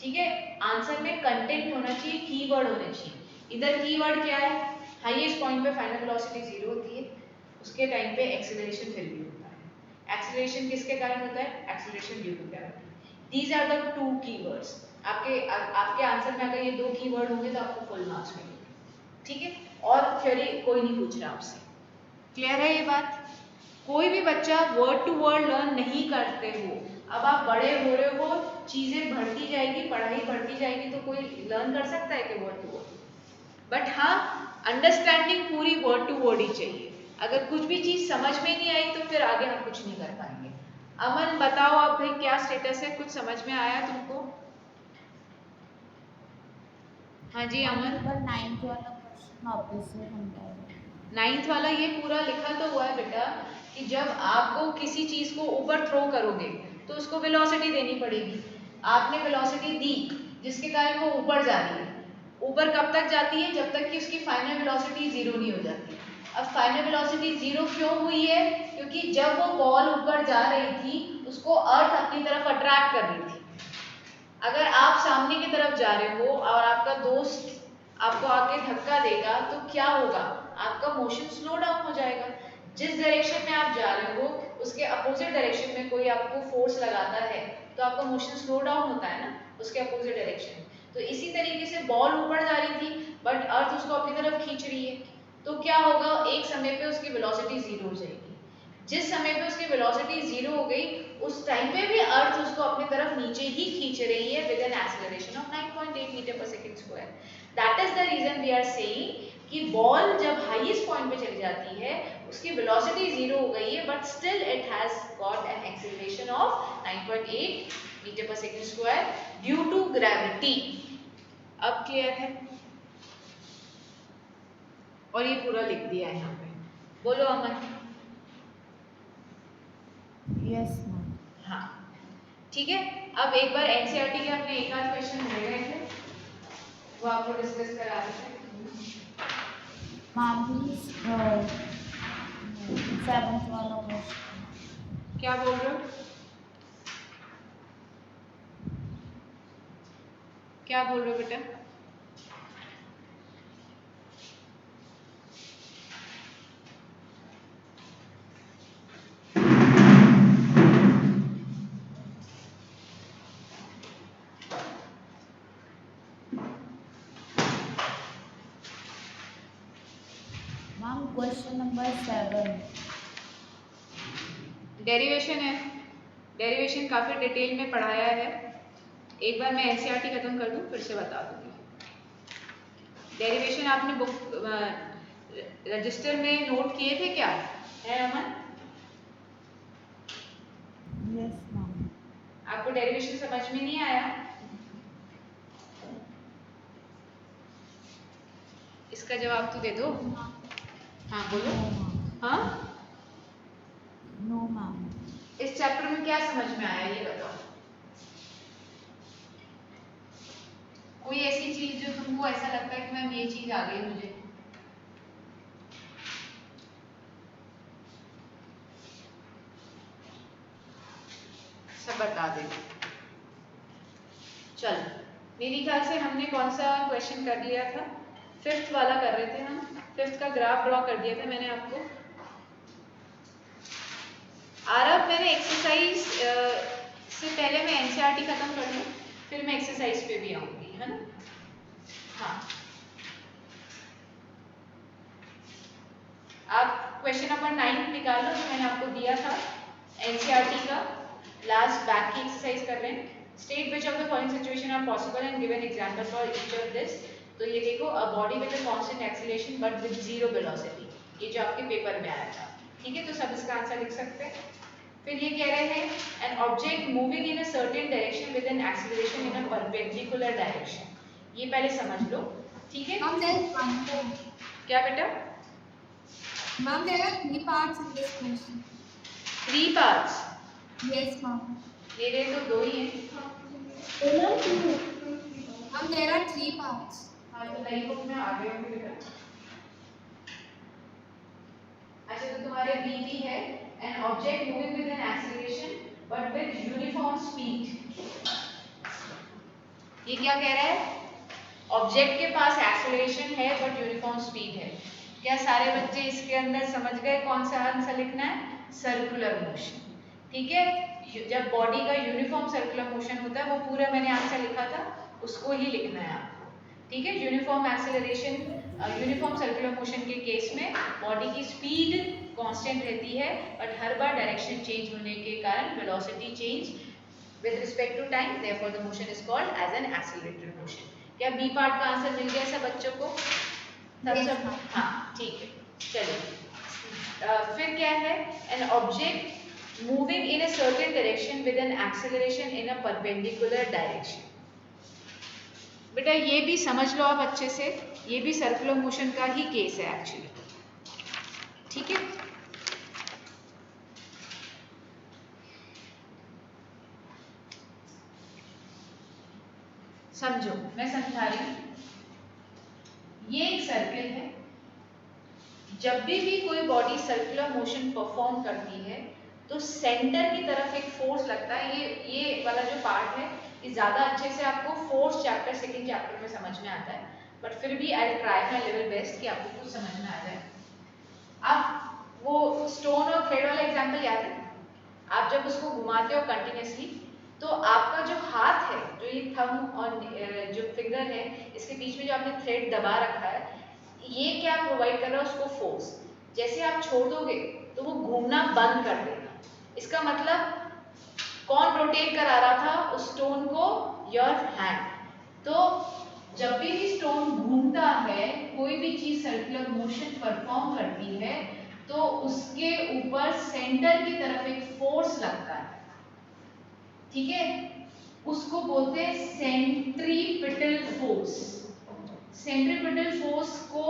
ठीक है? आंसर में कंटेंट होना चाहिए, कीवर्ड होने चाहिए। इधर कीवर्ड क्या है? हाईएस्ट पॉइंट पे फाइनल वेलोसिटी जीरो होती है, उसके टाइम पे एक्सीलरेशन फिर भी होता है। एक्सीलरेशन किसके कारण होता है? Acceleration due to gravity. These are the two keywords. आपके आंसर में अगर ये दो कीवर्ड होंगे तो आपको फुल मार्क्स मिलेंगे, ठीक है? और थ्योरी कोई नहीं पूछ रहा आपसे, क्लियर है ये बात? कोई भी बच्चा वर्ड टू वर्ड लर्न नहीं करते हो, अब आप बड़े हो रहे हो, चीजें बढ़ती जाएगी, पढ़ाई बढ़ती जाएगी, तो कोई लर्न कर सकता है कि वर्ड टू वर्ड? बट हाँ, अंडरस्टैंडिंग पूरी वर्ड टू वर्ड ही चाहिए। अगर कुछ भी चीज समझ में नहीं आई तो फिर आगे हम कुछ नहीं कर पाएंगे। अमन बताओ अब भाई क्या स्टेटस है, कुछ समझ में आया तुमको? हाँ जी अमन। 9th वाला क्वेश्चन वापस से समझाओ। 9th वाला ये पूरा लिखा तो हुआ है बेटा कि जब आपको किसी चीज को ऊपर थ्रो करोगे तो उसको वेलोसिटी देनी पड़ेगी। आपने वेलोसिटी दी जिसके कारण वो ऊपर जा रही है। ऊपर कब तक जाती है? जब तक कि उसकी फाइनल वेलोसिटी जीरो नहीं हो जाती। अब फाइनल वेलोसिटी जीरो क्यों हुई है? क्योंकि जब वो बॉल ऊपर जा रही थी उसको अर्थ अपनी तरफ अट्रैक्ट कर रही थी। अगर आप सामने की तरफ जा रहे हो और आपका दोस्त आपको आके धक्का देगा तो क्या होगा? आपका मोशन स्लो डाउन हो जाएगा। जिस डायरेक्शन में आप जा रहे हो उसके अपोजिट डायरेक्शन में कोई आपको फोर्स लगाता है तो आपका मोशन स्लो डाउन होता है ना, उसके अपोजिट डायरेक्शन। तो इसी तरीके से बॉल ऊपर जा रही थी बट अर्थ उसको अपनी तरफ खींच रही है, तो क्या होगा, एक समय पे उसकी वेलोसिटी जीरो हो जाएगी। जिस समय पे उसकी वेलोसिटी जीरो हो गई उस टाइम पे भी अर्थ उसको अपनी तरफ नीचे ही खींच रही है with an acceleration of 9.8 metre per second square. That is the reason we are saying कि बॉल जब हाईएस्ट पॉइंट पे चली जाती है उसकी वेलोसिटी जीरो हो गई है but still it has got an acceleration of 9.8 metre per second square due to gravity. अब क्लियर है? और ये पूरा लिख दिया है यहाँ पे। बोलो अमन। Yes ma'am. हाँ ठीक है। अब एक बार एनसीईआरटी के अपने एक आध क्वेश्चन रह गए थे वो आपको डिस्कस करा देते हैं। मैम प्लीज 7th वाला क्वेश्चन। क्या बोल रहे हो? क्या बोल रहे हो बेटा? मैम क्वेश्चन नंबर 7 डेरिवेशन है। डेरिवेशन काफ़ी डिटेल में पढ़ाया है, एक बार मैं एनसीईआरटी खत्म कर दूं फिर से बता दूंगी। डेरिवेशन आपने बुक रजिस्टर में नोट किए थे क्या है अमन? Yes ma'am. आपको डेरिवेशन समझ में नहीं आया? इसका जवाब तो दे दो। हाँ बोलो। हाँ नो मैम। इस चैप्टर में क्या समझ में आया ये बताओ। कोई ऐसी चीज जो तुमको ऐसा लगता है कि मैम ये चीज आ गई मुझे? सब बता दे। चल मेरी ख्याल से हमने कौन सा क्वेश्चन कर लिया था, 5th वाला कर रहे थे हम। 5th का ग्राफ ड्रॉ कर दिया था मैंने आपको। आरब मैंने एक्सरसाइज से पहले मैं एनसीईआरटी खत्म कर लूँ फिर मैं एक्सरसाइज पे भी आऊंगी, है ना? हाँ आप क्वेश्चन नंबर 9 निकालो जो मैंने आपको दिया था एनसीईआरटी का, लास्ट बैक की एक्सरसाइज कर रहे हैं। State which of the following situation are possible and give an example for each of this. तो ये देखो, a body with a constant acceleration but with zero velocity, ये जो आपके पेपर में आया था, ठीक है? तो सब इसका आंसर लिख सकते हैं। फिर ये कह रहे हैं an object moving in a certain direction with an acceleration in a perpendicular direction. ये पहले समझ लो, ठीक है? Ma'am, there is one more. क्या बेटा? Ma'am, there are 3 parts in this question. 3 parts? Yes, ma'am. मेरे तो 2 ही हैं। Ma'am, there are 3 parts. हाँ तो नई बुक में आ गए होंगे बेटा। अच्छा तो तुम्हारे बी भी है an object moving with an acceleration but with uniform speed. ये क्या कह रहा है? ऑब्जेक्ट के पास एक्सीलरेशन है बट यूनिफॉर्म स्पीड है। क्या सारे बच्चे इसके अंदर समझ गए कौन सा आंसर लिखना है? सर्कुलर मोशन, ठीक है? जब बॉडी का यूनिफॉर्म सर्कुलर मोशन होता है वो पूरा मैंने आंसर लिखा था उसको ही लिखना है आपको, ठीक है? Uniform acceleration, uniform circular motion के केस में बॉडी की स्पीड कांस्टेंट रहती है बट हर बार डायरेक्शन चेंज होने के कारण velocity change with respect to time, therefore the motion is called as an accelerated motion. क्या बी पार्ट का आंसर मिल गया सब बच्चों को? सब हाँ ठीक है। चलिए फिर क्या है? An object moving in a certain direction with an acceleration in a perpendicular direction. बेटा ये भी समझ लो आप अच्छे से, ये भी सर्कुलर मोशन का ही केस है एक्चुअली, ठीक है? समझो, मैं समझा रही हूँ। ये एक सर्किल है, जब भी कोई बॉडी सर्कुलर मोशन परफॉर्म करती है तो सेंटर की तरफ एक फोर्स लगता है। ये वाला जो पार्ट है ये ज़्यादा अच्छे से आपको 4th चैप्टर 2nd चैप्टर में समझ में आता है, बट फिर भी I try my level best कि आपको कुछ समझ में आ जाए। अब वो स्टोन और थ्रेड वाला एग्जांपल याद है? आप जब उसको घुमाते हो कंटिन्यूसली तो आपका जो हाथ है, जो ये थंब और जो फिंगर है, इसके बीच में जो आपने थ्रेड दबा रखा है, ये क्या प्रोवाइड कर रहा है उसको फोर्स। जैसे आप छोड़ दोगे तो वो घूमना बंद कर देगा। इसका मतलब कौन रोटेट करा रहा था उस स्टोन को? Your hand. तो जब भी स्टोन घूमता है, कोई भी चीज सर्कुलर मोशन परफॉर्म करती है, तो उसके ऊपर सेंटर की तरफ एक फोर्स लगता है, ठीक है? उसको बोलते हैं सेंट्रीपिटल फोर्स। सेंट्रीपिटल फोर्स को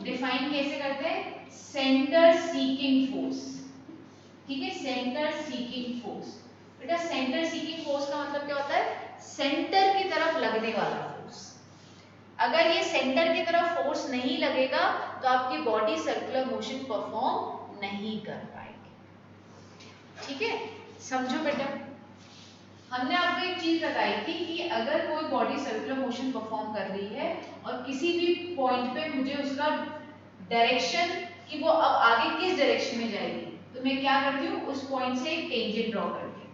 डिफाइन कैसे करते हैं? सेंटर सीकिंग फोर्स, ठीक है? Centre seeking force. बेटा सेंटर सीकिंग फोर्स का मतलब क्या होता है? सेंटर की तरफ लगने वाला फोर्स। अगर ये सेंटर की तरफ फोर्स नहीं लगेगा तो आपकी बॉडी सर्कुलर मोशन परफॉर्म नहीं कर पाएगी, ठीक है? समझो बेटा, हमने आपको एक चीज बताई थी कि अगर कोई बॉडी सर्कुलर मोशन परफॉर्म कर रही है और किसी भी पॉइंट पे मुझे उसका डायरेक्शन कि वो अब आगे किस डायरेक्शन में जाएगी, तो मैं क्या करती हूँ? उस पॉइंट से एक टेंजेंट ड्रॉ करती हूँ,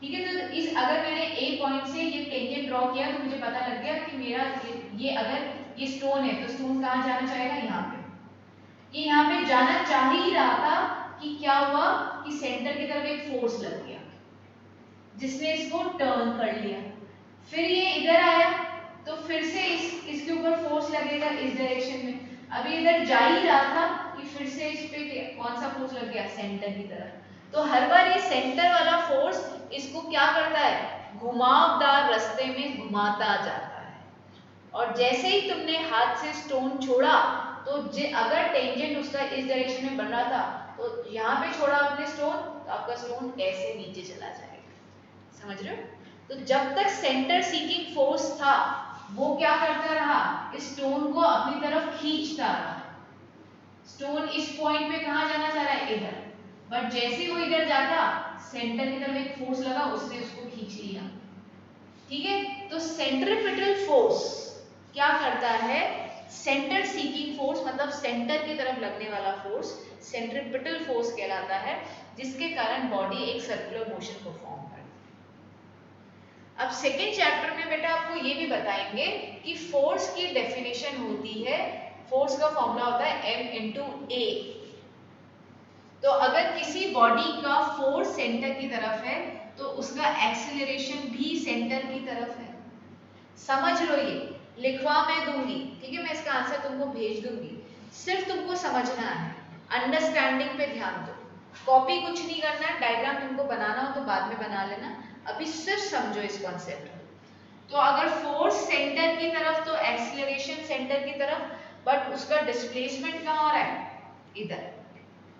ठीक है? तो इस अगर मैंने ए पॉइंट से ये टेंजेंट ड्रॉ किया तो मुझे पता लग गया कि मेरा ये अगर ये स्टोन है तो स्टोन कहाँ जाना चाहेगा? यहाँ पे। ये यहाँ पे जाना चाह ही रहा था कि क्या हुआ कि सेंटर की तरफ एक फोर्स लग गया जिसने इसको टर्न कर लिया। फिर ये इधर आया तो फिर से इसके ऊपर फोर्स लगेगा इस डायरेक्शन में। अभी इधर जा ही रहा था कि फिर से इस पे कौन सा फोर्स लग गया? सेंटर की तरफ। तो हर बार ये सेंटर वाला फोर्स इसको क्या करता है? घुमावदार रास्ते में घुमाता जाता है। और जैसे ही तुमने हाथ से स्टोन छोड़ा तो अगर टेंजेंट उसका इस डायरेक्शन में बन रहा था तो यहाँ पे छोड़ा आपने स्टोन तो आपका स्टोन ऐसे नीचे चला जाएगा। समझ रहे हो? तो जब तक सेंटर सीकिंग फोर्स था वो क्या करता रहा? इस स्टोन को अपनी तरफ खींचता रहा। स्टोन इस पॉइंट पे कहाँ जाना चाह रहा है? इधर। बट जैसे वो इधर जाता सेंटर की तरफ एक फोर्स लगा, उसने उसको खींच लिया, ठीक है? तो सेंट्रीपिटल फोर्स क्या करता है? सेंटर सीकिंग फोर्स मतलब सेंटर की तरफ लगने वाला फोर्स सेंट्रीपिटल फोर्स कहलाता है, जिसके कारण बॉडी एक सर्कुलर मोशन परफॉर्म करती है। अब सेकेंड चैप्टर में बेटा आपको ये भी बताएंगे कि फोर्स की डेफिनेशन होती है, फोर्स का फॉर्मूला होता है m इंटू ए। तो अगर किसी बॉडी का फोर्स सेंटर की तरफ है तो उसका एक्सेलरेशन भी सेंटर की तरफ है। समझ लो, ये लिखवा मैं दूंगी, ठीक है? मैं इसका आंसर तुमको भेज दूंगी, सिर्फ तुमको समझना है, अंडरस्टैंडिंग पे ध्यान दो। कॉपी कुछ नहीं करना है, डायग्राम तुमको बनाना हो तो बाद में बना लेना, अभी सिर्फ समझो इस कॉन्सेप्ट को। तो अगर फोर्स सेंटर की तरफ तो एक्सेलरेशन सेंटर की तरफ, बट उसका डिस्प्लेसमेंट कहाँ हो रहा है? इधर।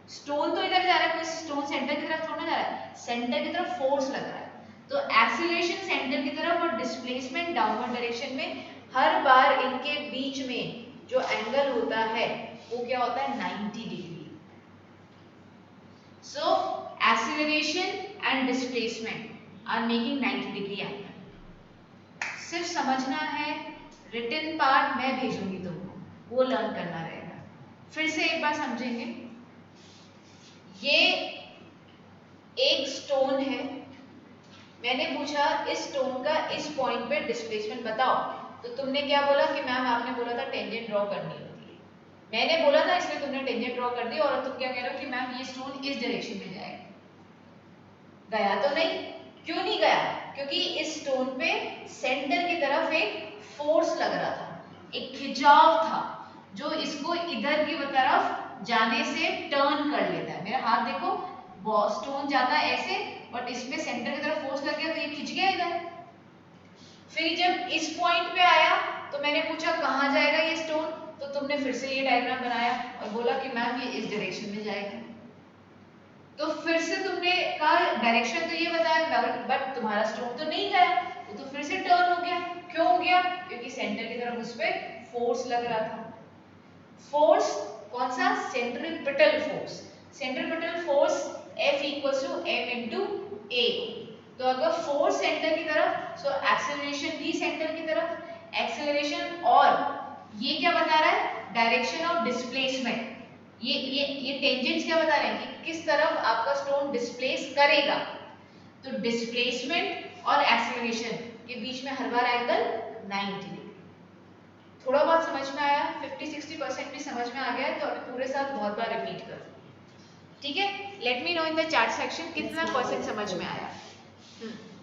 स्टोन तो इधर जा रहा है, कोई स्टोन सेंटर की तरफ थोड़ा जा रहा है, सेंटर की तरफ फोर्स लग रहा है। तो एक्सीलरेशन सेंटर की तरफ और डिस्प्लेसमेंट डाउनवर्ड डायरेक्शन में, हर बार इनके बीच में जो एंगल होता है वो क्या होता है? 90 degree. So acceleration and displacement are making 90 degree angle. सिर्फ समझना है, रिटन पार्ट मैं भेजूंगी तुमको, वो लर्न करना रहेगा। फिर से एक बार समझेंगे, ये एक स्टोन है, मैंने पूछा इस स्टोन का इस पॉइंट पे डिस्प्लेसमेंट बताओ, तो तुमने क्या बोला कि मैम आपने बोला था टेंजेंट ड्रॉ करनी होती है। मैंने बोला था इसलिए तुमने टेंजेंट ड्रॉ कर दी, और तुम क्या कह रहे हो कि मैम ये स्टोन इस डायरेक्शन में जाएगा। गया तो नहीं? क्यों नहीं गया? क्योंकि इस स्टोन पे सेंटर की तरफ एक फोर्स लग रहा था, एक खिंचाव था जो इसको इधर की तरफ जाने से टर्न कर लेता है। मेरा हाथ देखो, स्टोन जाता है ऐसे, बट इसमें सेंटर की तरफ फोर्स लग गया तो ये खिंच गया इधर। फिर जब इस पॉइंट पे आया तो मैंने पूछा कहाँ जाएगा ये स्टोन, तो तुमने फिर से ये डायग्राम बनाया और बोला कि मैम ये इस डायरेक्शन में जाएगा। तो फिर से तुमने कहा डायरेक्शन तो ये बताया, बट तुम्हारा स्टोन तो नहीं गया, वो तो फिर से टर्न हो गया। क्यों हो गया? क्योंकि सेंटर की तरफ उस पर फोर्स लग रहा था। फोर्स कौन सा? Centripetal force. Centripetal force F equals to m into A. तो अगर फोर्स सेंटर की तरफ, सो एक्सेलरेशन भी सेंटर की तरफ। एक्सेलरेशन और ये क्या बता रहा है? डायरेक्शन ऑफ डिस्प्लेसमेंट, ये टेंजेंट्स क्या बता रहे हैं कि किस तरफ आपका स्टोन डिस्प्लेस करेगा। तो डिस्प्लेसमेंट और एक्सेलरेशन के बीच में हर बार एंगल 90 डिग्री। थोड़ा बहुत समझ में आया, 50-60% भी समझ में आ गया है, तो अभी पूरे साथ बहुत बार रिपीट कर, ठीक है। Let me know in the chat section कितना परसेंट समझ में आया।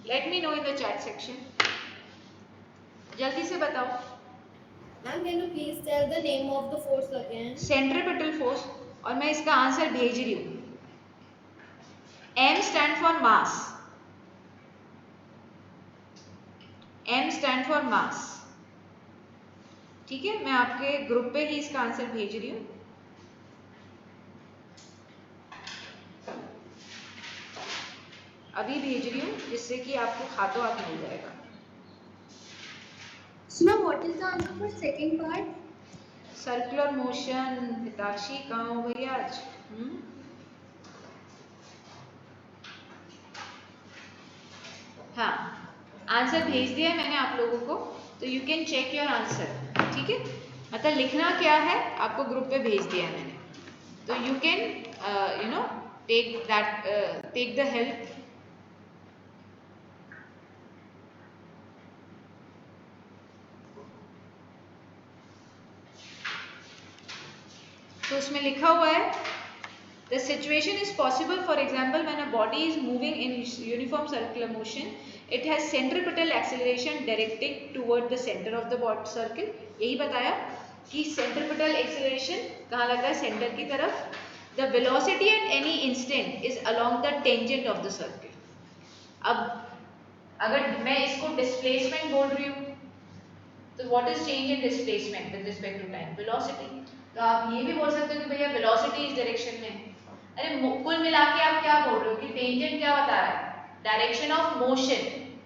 Let me know in the chat section, जल्दी से बताओ। Ma'am, can you please tell the name of the force again? Centripetal force, और मैं इसका आंसर भेज रही हूँ। M stand for mass, M stand for mass, ठीक है। मैं आपके ग्रुप पे ही इसका आंसर भेज रही हूँ। अभी भेज रही हूँ, जिससे कि आपको हाथों हाथ मिल जाएगा। So now what is the answer for second part? Circular motion. Hitakshi कहाँ हो गई आज? हाँ, आंसर भेज दिया है मैंने आप लोगों को, तो you can check your answer, ठीक है। मतलब लिखना क्या है आपको ग्रुप पे भेज दिया है मैंने, तो you can you know take the help. तो उसमें लिखा हुआ है the situation is possible for example when a body is moving in uniform circular motion, it has centripetal acceleration directing toward the centre of the body circle. यही बताया कि centripetal acceleration कहाँ लगता है? सेंटर की तरफ। The velocity at any instant is along the tangent of the circle. अब अगर मैं इसको डिस्प्लेसमेंट बोल रही हूँ, तो what is change in displacement with respect to time? Velocity. तो आप ये भी बोल सकते हो कि भैया वेलोसिटी इस डायरेक्शन में। अरे कुल मिला के आप क्या बोल रहे हो कि टेंजेंट क्या बता रहा है? डायरेक्शन ऑफ मोशन,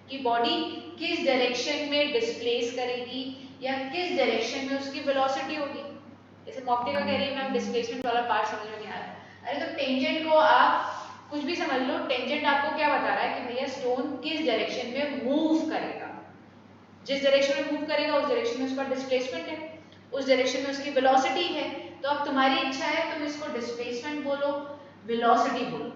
कि बॉडी किस डायरेक्शन में डिस्प्लेस करेगी या किस डायरेक्शन में उसकी वेलोसिटी होगी। जैसे मॉक्टे का कह रही है मैम डिस्प्लेसमेंट वाला पार्ट समझ में नहीं आ रहा। अरे तो टेंजेंट को आप कुछ भी समझ लो, टेंजेंट आपको क्या बता रहा है कि भैया स्टोन किस डायरेक्शन में मूव करेगा। जिस डायरेक्शन में मूव करेगा उस डायरेक्शन में उसका डिस्प्लेसमेंट है, उस डायरेक्शन में उसकी वेलोसिटी है। तो अब तुम्हारी इच्छा है तुम इसको डिस्प्लेसमेंट बोलो, वेलोसिटी बोलो।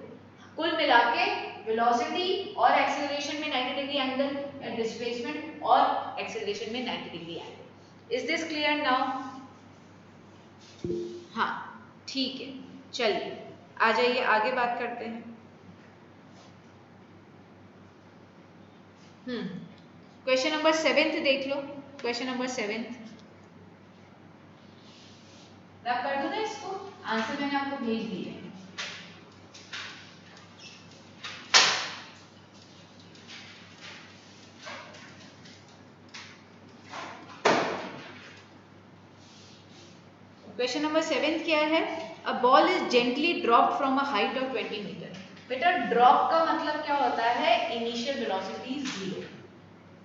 कुल मिला के वेलोसिटी और एक्सेलरेशन में 90 डिग्री एंगल, डिस्प्लेसमेंट और एक्सेलरेशन में 90 degree angle. Is this clear now? हाँ ठीक है, चलिए आ जाइए आगे बात करते हैं। क्वेश्चन नंबर 7 देख लो। क्वेश्चन नंबर 7 रब कर दूं ना इसको, आंसर मैंने आपको भेज दिए हैं। क्वेश्चन नंबर 7 क्या है? A ball is gently dropped from a height of 20 metre. बेटा ड्रॉप का मतलब क्या होता है? Initial velocity 0।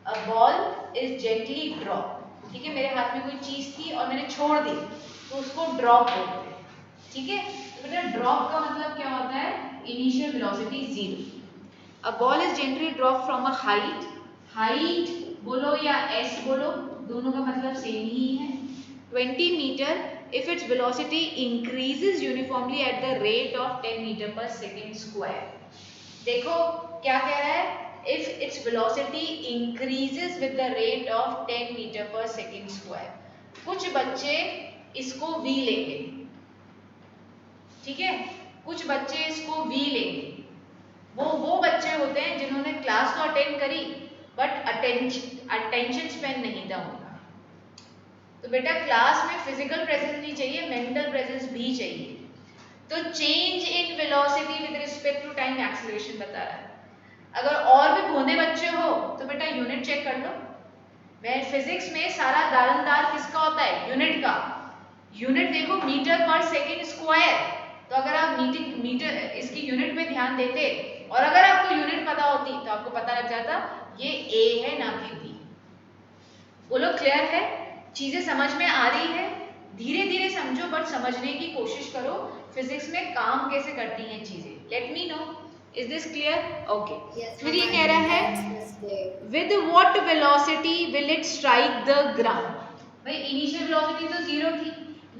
A ball is gently drop, ठीक है। मेरे हाथ में कोई चीज थी और मैंने छोड़ दी, तो उसको ड्रॉप बोलते हैं, ठीक है। तो बेटा ड्रॉप का मतलब क्या होता है? Initial velocity 0। A ball is gently drop from a height, height बोलो या एस बोलो, दोनों का मतलब सेम ही है, 20 metre if its velocity increases uniformly at the rate of 10 meter per second square। देखो क्या कह रहा है? If its velocity increases with the rate of 10 meter per second square। कुछ बच्चे इसको v लेंगे, ठीक है, कुछ बच्चे इसको v लेंगे। वो बच्चे होते हैं जिन्होंने क्लास तो अटेंड करी बट अटेंशन स्पेन नहीं था उनका। तो बेटा क्लास में फिजिकल प्रेजेंस नहीं चाहिए, मेंटल प्रेजेंस भी चाहिए। तो change in velocity with respect to time acceleration बता रहा है। अगर और भी भोंदे बच्चे हो तो बेटा यूनिट चेक कर लो। मैं फिजिक्स में सारा दारंदार किसका होता है? यूनिट का। यूनिट देखो मीटर पर सेकेंड स्क्वायर। तो अगर आप मीटर इसकी यूनिट पे ध्यान देते और अगर आपको यूनिट पता होती तो आपको पता लग जाता ये ए है ना कि बी। बोलो क्लियर है? चीजें समझ में आ रही है? धीरे धीरे समझो बट समझने की कोशिश करो फिजिक्स में काम कैसे करती हैं चीजें। Let me know, is this clear? Okay. फिर ये कह रहा है with what velocity will it strike the ground. भाई इनिशियल वेलोसिटी तो 0 थी,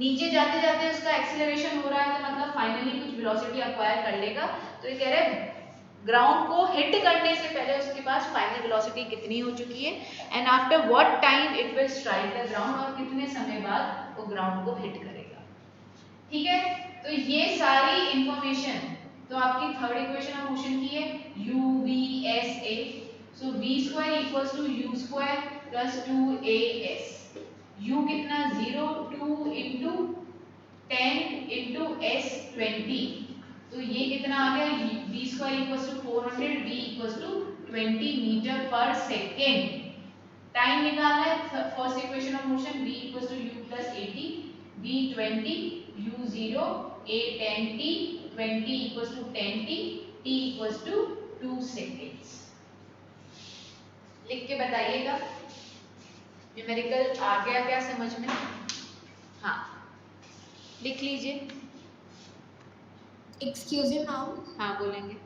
नीचे जाते जाते उसका एक्सीलरेशन हो रहा है तो मतलब फाइनली कुछ वेलोसिटी अक्वायर कर लेगा। तो ये कह रहे हैं ग्राउंड को हिट करने से पहले उसके पास फाइनल वेलोसिटी कितनी हो चुकी है and after what time it will strike the ground, और कितने समय बाद वो ग्राउंड को हिट करेगा। ठीक है, तो ये सारी इंफॉर्मेशन तो आपकी थर्ड इक्वेशन ऑफ मोशन की है UVSA। So v² equals to u² plus 2as। u कितना 0 2 इंटू 10 इंटू s 20, तो ये कितना आ गया v² equals to 400, v equals to 20 metre पर सेकेंड। टाइम निकालना है, first equation of motion v equals to u plus 80, v 20, u 0, a 10t, 20 equals to 10t, t equals to 2 seconds. लिख के बताइएगा न्यूमेरिकल आ गया क्या समझ में? हाँ लिख लीजिए। Excuse me, ma'am. हाँ बोलेंगे।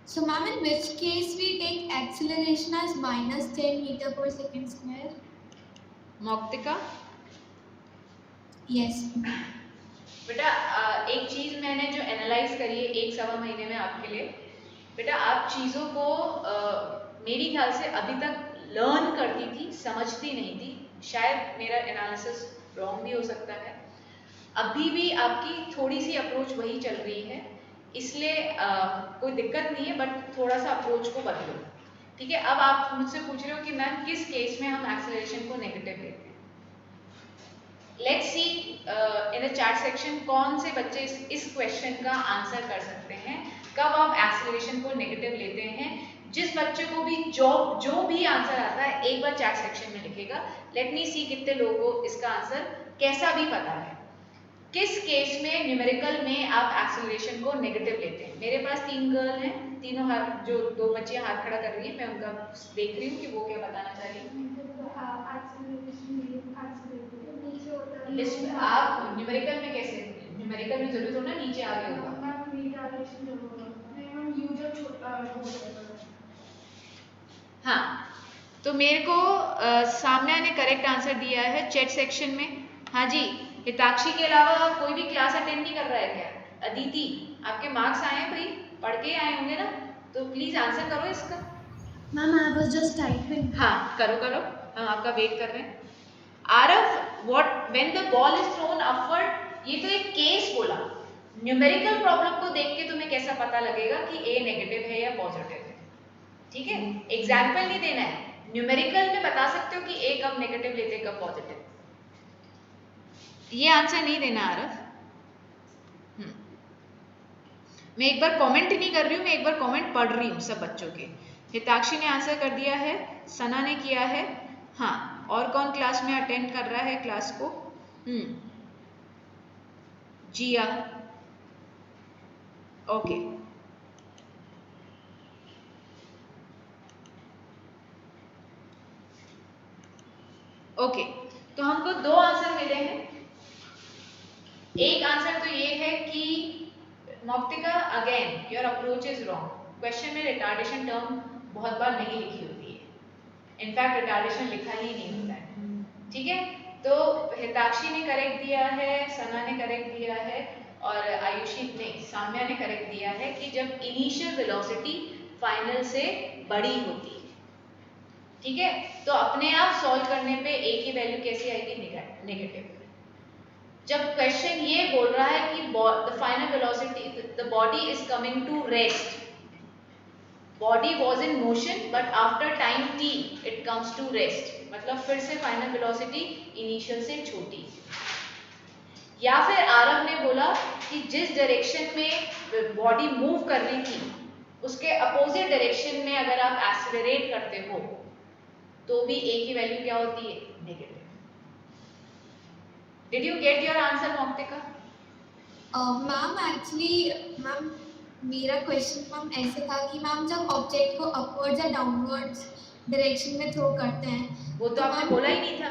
So, ma'am, in which case we take acceleration as minus 10 meter per second square? मौक्तिका Yes. बेटा एक चीज मैंने जो एनालाइज करी है 1-1.25 महीने में आपके लिए, बेटा आप चीज़ों को मेरी ख्याल से अभी तक लर्न करती थी, समझती नहीं थी। शायद मेरा एनालिसिस रॉन्ग भी हो सकता है। अभी भी आपकी थोड़ी सी अप्रोच वही चल रही है, इसलिए कोई दिक्कत नहीं है, बट थोड़ा सा अप्रोच को बदलो। ठीक है, अब आप मुझसे पूछ रहे हो कि मैम किस केस में हम एक्सेलरेशन को नेगेटिव लेते हैं। Let's see in the chat section कौन से बच्चे इस क्वेश्चन का आंसर कर सकते हैं, कब आप एक्सेलरेशन को नेगेटिव लेते हैं। जिस बच्चे को भी जो भी आंसर आता है एक बार चैट सेक्शन में लिखेगा। लेट मी सी कितने लोगों को इसका आंसर कैसा भी पता है। किस केस में न्यूमेरिकल में आप एक्सेलरेशन को नेगेटिव लेते हैं। मेरे पास 3 गर्ल हैं, तीनों हाथ, जो 2 बच्चियां हाथ खड़ा कर रही हैं, मैं उनका देख रही हूँ कि वो क्या बताना चाह रही हैं। लिस्ट आप न्यूमेरिकल में कैसे, न्यूमेरिकल में जरूरी थोड़ा नीचे आगे होगा। हाँ, तो मेरे को सामने ने करेक्ट आंसर दिया है चैट सेक्शन में। हाँ जी, हिताक्षी के अलावा कोई भी क्लास अटेंड नहीं कर रहा है क्या? अदिति, आपके मार्क्स आए हैं भाई, पढ़ के आए होंगे ना, तो प्लीज आंसर करो इसका। Ma'am I was just typing. हाँ करो करो, हम आपका वेट कर रहे हैं। Aarav, what when the ball is throne upward, ये तो एक केस बोला। न्यूमेरिकल प्रॉब्लम को देख के तुम्हें कैसा पता लगेगा कि ए नेगेटिव है या पॉजिटिव है। ठीक है, एग्जाम्पल नहीं देना है, न्यूमेरिकल में बता सकते हो कि ए कब नेगेटिव लेते कब पॉजिटिव। ये आंसर नहीं देना आरव। मैं एक बार कमेंट नहीं कर रही हूँ, मैं एक बार कमेंट पढ़ रही हूँ सब बच्चों के। हिताक्षी ने आंसर कर दिया है, सना ने किया है। हाँ, और कौन क्लास में अटेंड कर रहा है क्लास को? जिया, ओके। ओके, तो हमको 2 आंसर मिले हैं। एक आंसर तो ये है कि Mauktika, again your approach is wrong. Question में रिटार्डेशन टर्म बहुत बार नहीं लिखी होती है, इनफैक्ट रिटार्डेशन लिखा ही नहीं होता है। ठीक है, तो हिताक्षी ने करेक्ट दिया है, सना ने करेक्ट दिया है, और आयुषी ने, साम्या ने करेक्ट दिया है कि जब इनिशियल वेलोसिटी फाइनल से बड़ी होती है। ठीक है, तो अपने आप सॉल्व करने पे ए की वैल्यू कैसी आएगी? नेगेटिव। जब क्वेश्चन ये बोल रहा है कि the final velocity, the body is coming to rest, body was in motion but after time t it comes to rest, मतलब फिर से फाइनल वेलोसिटी इनिशियल से छोटी। या फिर आरव ने बोला कि जिस डायरेक्शन में बॉडी मूव कर रही थी उसके अपोजिट डायरेक्शन में अगर आप एक्सेलरेट करते हो तो भी a की वैल्यू क्या होती है? Negative. Did you get your answer, Moktika? Ma'am actually ma'am मेरा क्वेश्चन मैम ऐसे था कि मैम जब ऑब्जेक्ट को अपवर्ड्स या डाउनवर्ड्स डायरेक्शन में थ्रो करते हैं, वो तो आपने बोला ही नहीं था।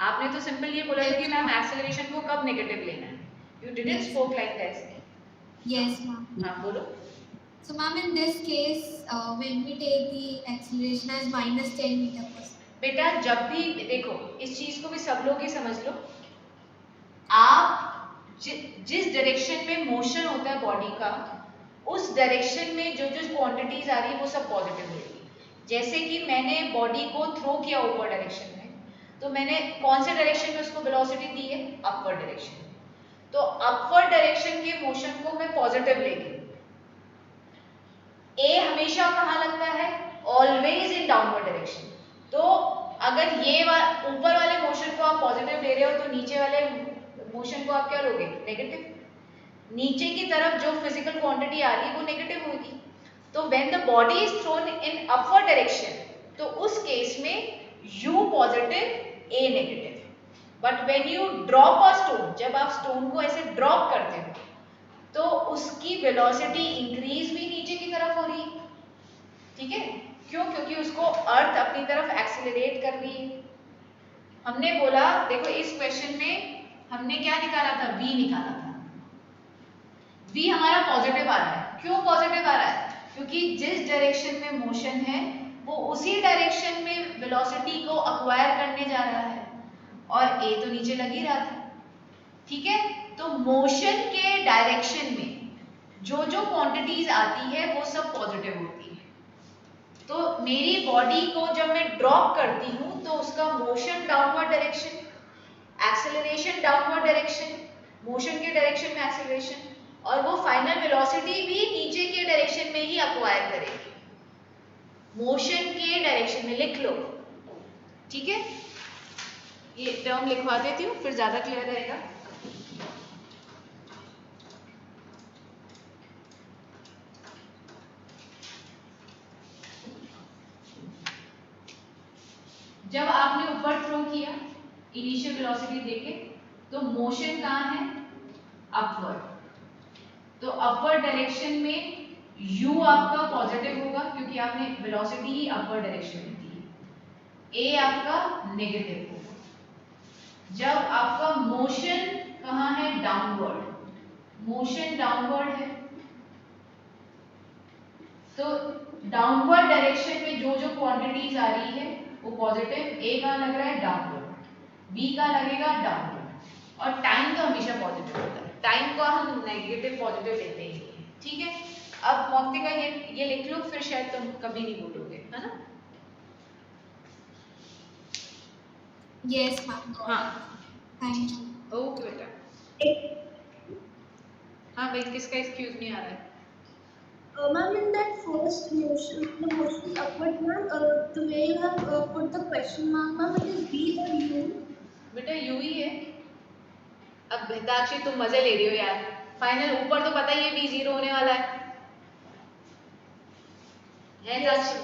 आपने तो सिंपल ये बोला था कि मैम एक्सेलरेशन को कब नेगेटिव लेना है। You didn't spoke like that. Yes, ma'am. हाँ बोलो। So, ma'am, in this case, when we take the acceleration as minus 10 meter per second. बेटा जब भी देखो, इस चीज को भी सब लोग ही समझ लो, आप जिस डायरेक्शन में मोशन होता है बॉडी का, उस डायरेक्शन में जो जो क्वांटिटीज आ रही है वो सब पॉजिटिव होगी। जैसे कि मैंने बॉडी को थ्रो किया ऊपर डायरेक्शन में, तो मैंने कौन से डायरेक्शन में उसको वेलोसिटी दी है? Upward direction. तो अपवर्ड डायरेक्शन के मोशन को मैं पॉजिटिव लेगी। ए हमेशा कहाँ लगता है? Always in downward direction. तो अगर ये ऊपर वाले मोशन को आप पॉजिटिव ले रहे हो तो नीचे वाले मोशन को आप क्या लोगे? नेगेटिव। नीचे की तरफ जो फिजिकल क्वांटिटी आ रही है वो नेगेटिव होगी। तो when the body is thrown in upward direction, तो उस केस में u positive a negative. But when you drop a stone, जब आप स्टोन को ऐसे ड्रॉप करते हो तो उसकी वेलोसिटी इंक्रीज भी नीचे की तरफ हो रही है। ठीक है, क्यों? क्योंकि उसको अर्थ अपनी तरफ एक्सेलरेट कर रही है। हमने बोला, देखो इस क्वेश्चन में हमने क्या निकाला था? v निकाला था। v हमारा पॉजिटिव आ रहा है। क्यों पॉजिटिव आ रहा है? क्योंकि जिस डायरेक्शन में मोशन है वो उसी डायरेक्शन में वेलोसिटी को अक्वायर करने जा रहा है, और a तो नीचे लग ही रहा था। ठीक है, तो मोशन के डायरेक्शन में जो जो क्वांटिटीज आती है वो सब पॉजिटिव होती है। तो मेरी बॉडी को जब मैं ड्रॉप करती हूँ तो उसका motion downward direction, acceleration downward direction, motion के डायरेक्शन में एक्सेलरेशन, और वो फाइनल वेलोसिटी भी नीचे के डायरेक्शन में ही अक्वायर करेगी, मोशन के डायरेक्शन में। लिख लो, ठीक है? ये टर्म लिखवा देती हूँ फिर ज्यादा क्लियर रहेगा। जब आपने ऊपर थ्रो किया इनिशियल वेलोसिटी देके, तो मोशन कहाँ है? अपवर्ड। तो अपवर्ड डायरेक्शन में u आपका पॉजिटिव होगा क्योंकि आपने वेलोसिटी ही अपवर्ड डायरेक्शन में दी। a आपका नेगेटिव होगा। जब आपका मोशन कहाँ है? डाउनवर्ड। मोशन डाउनवर्ड है तो डाउनवर्ड डायरेक्शन में जो जो क्वांटिटीज आ रही है वो पॉजिटिव। a का लग रहा है डाउनवर्ड, b का लगेगा डाउनवर्ड, और टाइम तो हमेशा पॉजिटिव होता है। टाइम को हम नेगेटिव पॉजिटिव लेते ही नहीं है। ठीक है, अब मौक्तिका ये लिख लो, फिर शायद तुम कभी नहीं भूलोगे, है ना? यस मैम, हाँ, थैंक यू। ओके बेटा। हाँ भाई, किसका एक्सक्यूज नहीं आ रहा है? Ma'am, in that first motion, the motion is upward, ma'am. The way you have put the question mark, ma'am, it is B or U? बेटा यू ही है। अब बेहताक्षी तुम मजे ले रही हो यार, फाइनल ऊपर तो पता ही है b 0 होने वाला है Yes.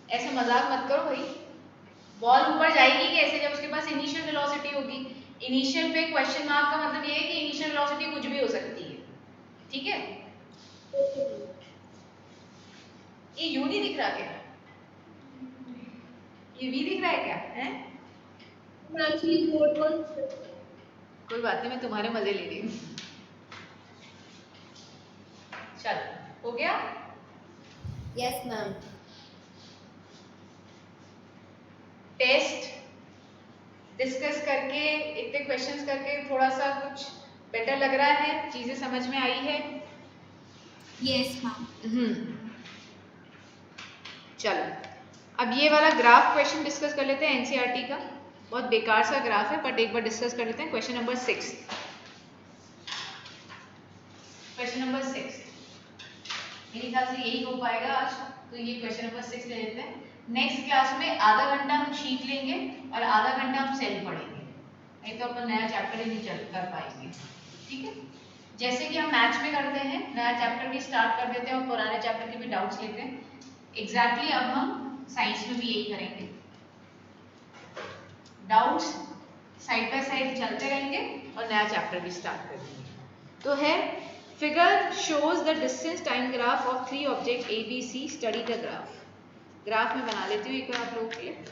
ऐसे मजाक मत करो भाई। बॉल ऊपर जाएगी कैसे? जब उसके पास इनिशियल वेलोसिटी होगी। इनिशियल पे क्वेश्चन मार्क का मतलब ये है कि इनिशियल वेलोसिटी कुछ भी हो सकती है। ठीक है, ये यू नहीं दिख रहा क्या? ये वी दिख रहा है क्या? है? Actually, both was. कोई बात नहीं, मैं तुम्हारे मजे ले रही हूँ। चल, हो गया? Yes, ma'am. टेस्ट डिस्कस करके, इतने क्वेश्चंस करके थोड़ा सा कुछ बेटर लग रहा है? चीजें समझ में आई है? Yes ma'am. चलो, अब ये वाला ग्राफ क्वेश्चन डिस्कस कर लेते हैं एनसीईआरटी का। बहुत बेकार सा ग्राफ है बट एक बार डिस्कस कर लेते हैं। Question number 6। क्वेश्चन नंबर 6 मेरे ख्याल से यही हो पाएगा आज, तो ये क्वेश्चन नंबर 6 ले लेते हैं। नेक्स्ट क्लास में आधा घंटा हम शीट लेंगे और आधा घंटा हम सेल पढ़ेंगे, नहीं तो अपन नया चैप्टर ही नहीं चल कर पाएंगे। ठीक है, जैसे कि हम मैथ्स में करते हैं, नया चैप्टर भी स्टार्ट कर देते हैं और पुराने चैप्टर के भी डाउट्स लेते हैं। एग्जैक्टली अब हम साइंस में भी यही करेंगे, डाउट्स साइड बाय साइड चलते रहेंगे और नया चैप्टर भी स्टार्ट कर देंगे। तो है figure shows the distance time graph of 3 object A B C, study the graph. Graph में बना लेती हूँ एक बार आप लोगों के लिए।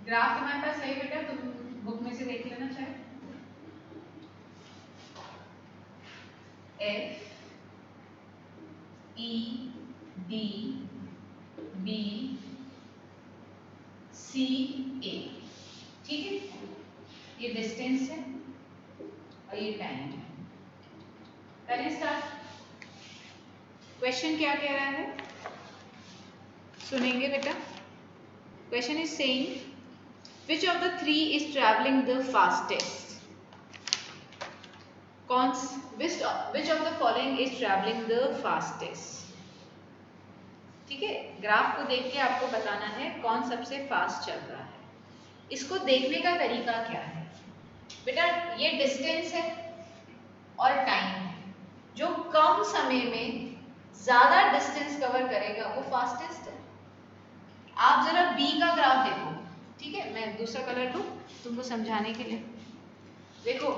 ग्राफ तुम्हारे पास सही बेटा, तुम बुक में से देख लेना चाहे। F E D B C A, ठीक है, ये डिस्टेंस है और ये टाइम है। करें स्टार्ट। क्वेश्चन क्या कह रहा है, सुनेंगे बेटा। Question is saying which of the three is travelling the fastest, which of the following is travelling the fastest. ठीक है, ग्राफ को देख के आपको बताना है कौन सबसे फास्ट चल रहा है। इसको देखने का तरीका क्या है बेटा, ये डिस्टेंस है और टाइम है, जो कम समय में ज्यादा डिस्टेंस कवर करेगा वो फास्टेस्ट है। आप जरा बी का ग्राफ देखो, ठीक है, मैं दूसरा कलर लूं तुमको समझाने के लिए। देखो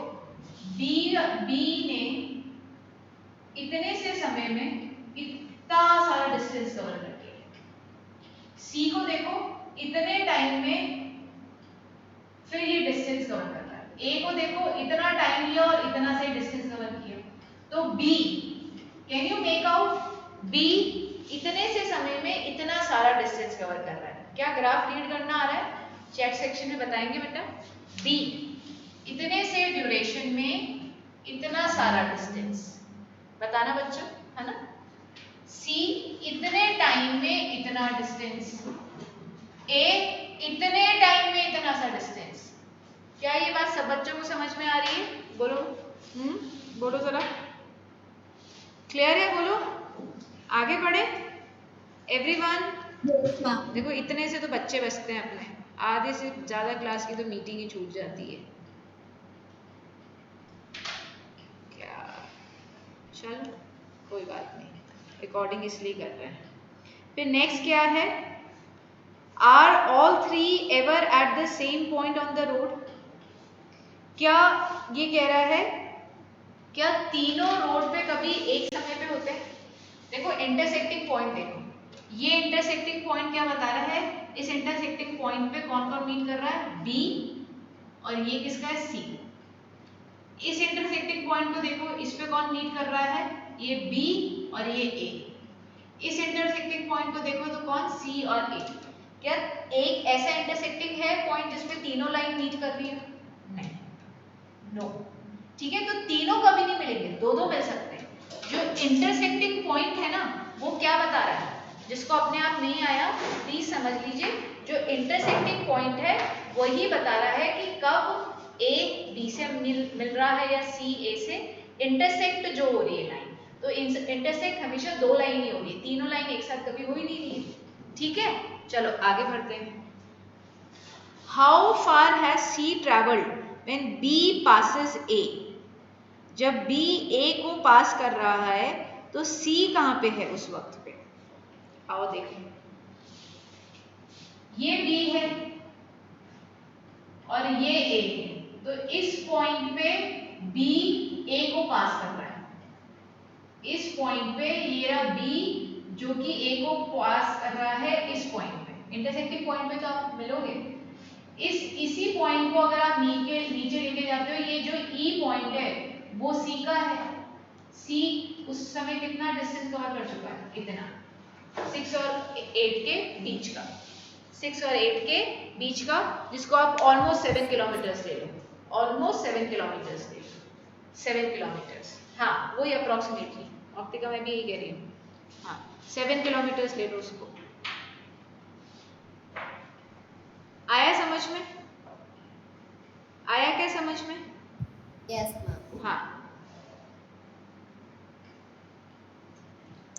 बी ने इतने से समय में इतना सारा डिस्टेंस कवर कर दिया। सी को देखो इतने टाइम में फिर ये डिस्टेंस कवर कर रहा है। ए को देखो इतना टाइम लिया और इतना से डिस्टेंस कवर किया। तो B, can you make out B इतने से समय में इतना सारा डिस्टेंस कवर कर रहा है। क्या ग्राफ रीड करना आ रहा है? चैट सेक्शन में बताएंगे बेटा। बी इतने से ड्यूरेशन में इतना सारा डिस्टेंस बताना बच्चों, है ना। सी इतने टाइम में इतना डिस्टेंस, ए इतने टाइम में इतना सा डिस्टेंस। क्या ये बात सब बच्चों को समझ में आ रही है? बोलो बोलो जरा, क्लियर है? बोलो, आगे बढ़े एवरीवन। देखो इतने से तो बच्चे बचते हैं अपने, आधे से ज्यादा क्लास की तो मीटिंग ही छूट जाती है। क्या, चलो कोई बात नहीं, रिकॉर्डिंग इसलिए कर रहे हैं। फिर नेक्स्ट क्या है, are all three ever at the same point on the road. क्या ये कह रहा है क्या तीनों रोड पे कभी एक समय पे होते हैं? देखो इंटरसेक्टिंग पॉइंट देखो, ये इंटरसेक्टिंग पॉइंट क्या बता रहा है, इस इंटरसेक्टिंग पॉइंट पे कौन कौन मीट कर रहा है? बी, और ये किसका है? सी। इस इंटरसेक्टिंग पॉइंट को देखो, इस पे कौन मीट कर रहा है? ये बी और ये ए। इस इंटरसेक्टिंग पॉइंट को देखो तो कौन? सी और ए। क्या एक ऐसा इंटरसेक्टिंग है पॉइंट जिसपे तीनों लाइन मीट कर रही है? नहीं, नो। ठीक है, तो तीनों कभी नहीं मिलेंगे, दो दो मिल सकते हैं। जो इंटरसेक्टिंग पॉइंट है ना, वो क्या बता रहा है? जिसको अपने आप नहीं आया प्लीज समझ लीजिए, जो इंटरसेक्टिंग पॉइंट है वही बता रहा है कि कब ए बी से मिल रहा है या सी ए से इंटरसेक्ट जो हो रही है लाइन। तो इंटरसेक्ट हमेशा दो लाइन ही हो रही है, तीनों लाइन एक साथ कभी हो ही नहीं रही है। ठीक है, चलो आगे बढ़ते हैं। How far has C travelled when B passes A. जब बी ए को पास कर रहा है तो सी कहाँ पे है उस वक्त पे? आओ देखें, ये बी है और ये ए है, तो इस पॉइंट पे बी ए को पास कर रहा है। इस पॉइंट पे ये रहा बी जो कि ए को पास कर रहा है इस पॉइंट पे, इंटरसेक्टिंग पॉइंट पे तो आप मिलोगे। इसी पॉइंट को अगर आप नीचे लेके जाते हो, ये जो ई पॉइंट है वो सी का है। सी उस समय कितना डिस्टेंस कवर कर चुका है? इतना, 6 और 8 के बीच का, 6 और 8 के बीच का, जिसको आप ऑलमोस्ट 7 किलोमीटर्स ले लो, ऑलमोस्ट 7 किलोमीटर्स ले लो, 7 किलोमीटर्स, हाँ वही अप्रोक्सीमेटली, ऑप्टिका में भी यही कह रही हूँ, हाँ 7 किलोमीटर्स ले लो उसको। आया समझ में? आया क्या समझ में? Yes, ma'am. हाँ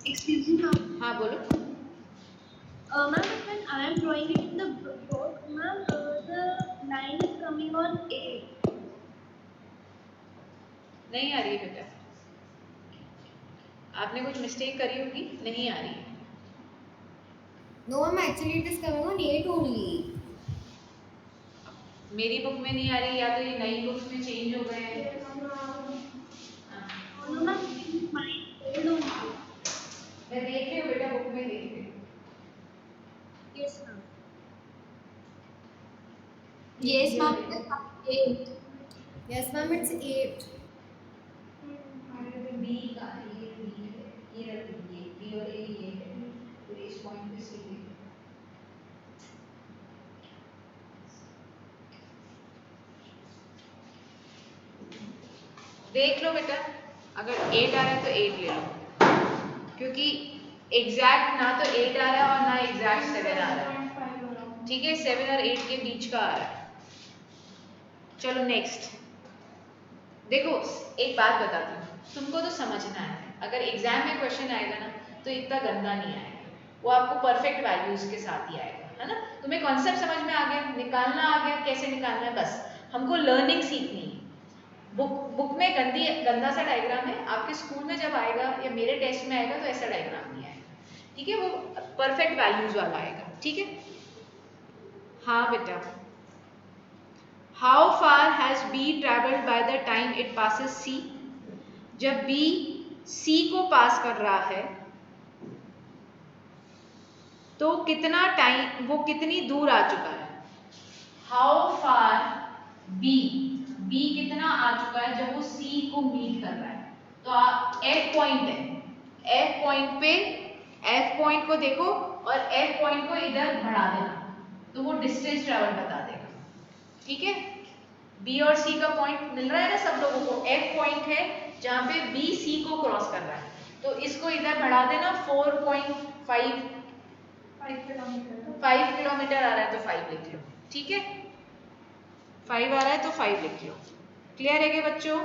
Excuse me, ma'am. हाँ बोलो। Ma'am, when I am drawing it in the book, ma'am, the line is coming on A. नहीं आ रही है बेटा, आपने कुछ मिस्टेक करी होगी, नहीं आ रही है। No, ma'am. Actually, it is coming on 8 only. मेरी बुक में नहीं आ रही, या तो ये नई बुक्स में चेंज हो गए हैं। No, ma'am, it is my old only. मैं देख रही हूँ बेटा, बुक में देख रही हूँ। Yes, ma'am. Yes, ma'am. It is 8. Yes, ma'am, it's 8. B का ये रख ये बी और ए ये है, तो इस पॉइंट पे से ये देख लो बेटा, अगर 8 आ रहा है तो 8 ले लो, क्योंकि एग्जैक्ट ना तो 8 आ रहा है और ना एग्जैक्ट 7 आ रहा है, ठीक है, 7 और 8 के बीच का आ रहा है। चलो नेक्स्ट देखो, एक बात बताती हूँ, तुमको तो समझना है, अगर एग्जाम में क्वेश्चन आएगा ना तो इतना गंदा नहीं आएगा, वो आपको परफेक्ट वैल्यूज के साथ ही आएगा, है ना। तुम्हें कॉन्सेप्ट समझ में आ गया, निकालना आ गया, कैसे निकालना है, बस हमको लर्निंग सीखनी है। बुक में गंदा सा डायग्राम है, आपके स्कूल में जब आएगा या मेरे टेस्ट में आएगा तो ऐसा डायग्राम नहीं आएगा, ठीक है, वो परफेक्ट वैल्यूज वाला आएगा, ठीक है। हाँ बेटा, how far has B travelled by the time it passes C. जब बी सी को पास कर रहा है तो कितना टाइम, वो कितनी दूर आ चुका है। हाउ फार बी कितना आ चुका है जब वो सी को मीट कर रहा है, तो एफ पॉइंट है, एफ पॉइंट पे, एफ पॉइंट को देखो और एफ पॉइंट को इधर बढ़ा देना, तो वो डिस्टेंस ट्रेवल बता देगा, ठीक है। बी और सी का पॉइंट मिल रहा है ना सब लोगों को, एफ पॉइंट है जहाँ पे बी सी को क्रॉस कर रहा है, तो इसको इधर बढ़ा देना, 4.5 किलोमीटर आ रहा है तो 5 लिख लो, ठीक है, 5 आ रहा है तो 5 लिख लो। क्लियर है क्या बच्चों?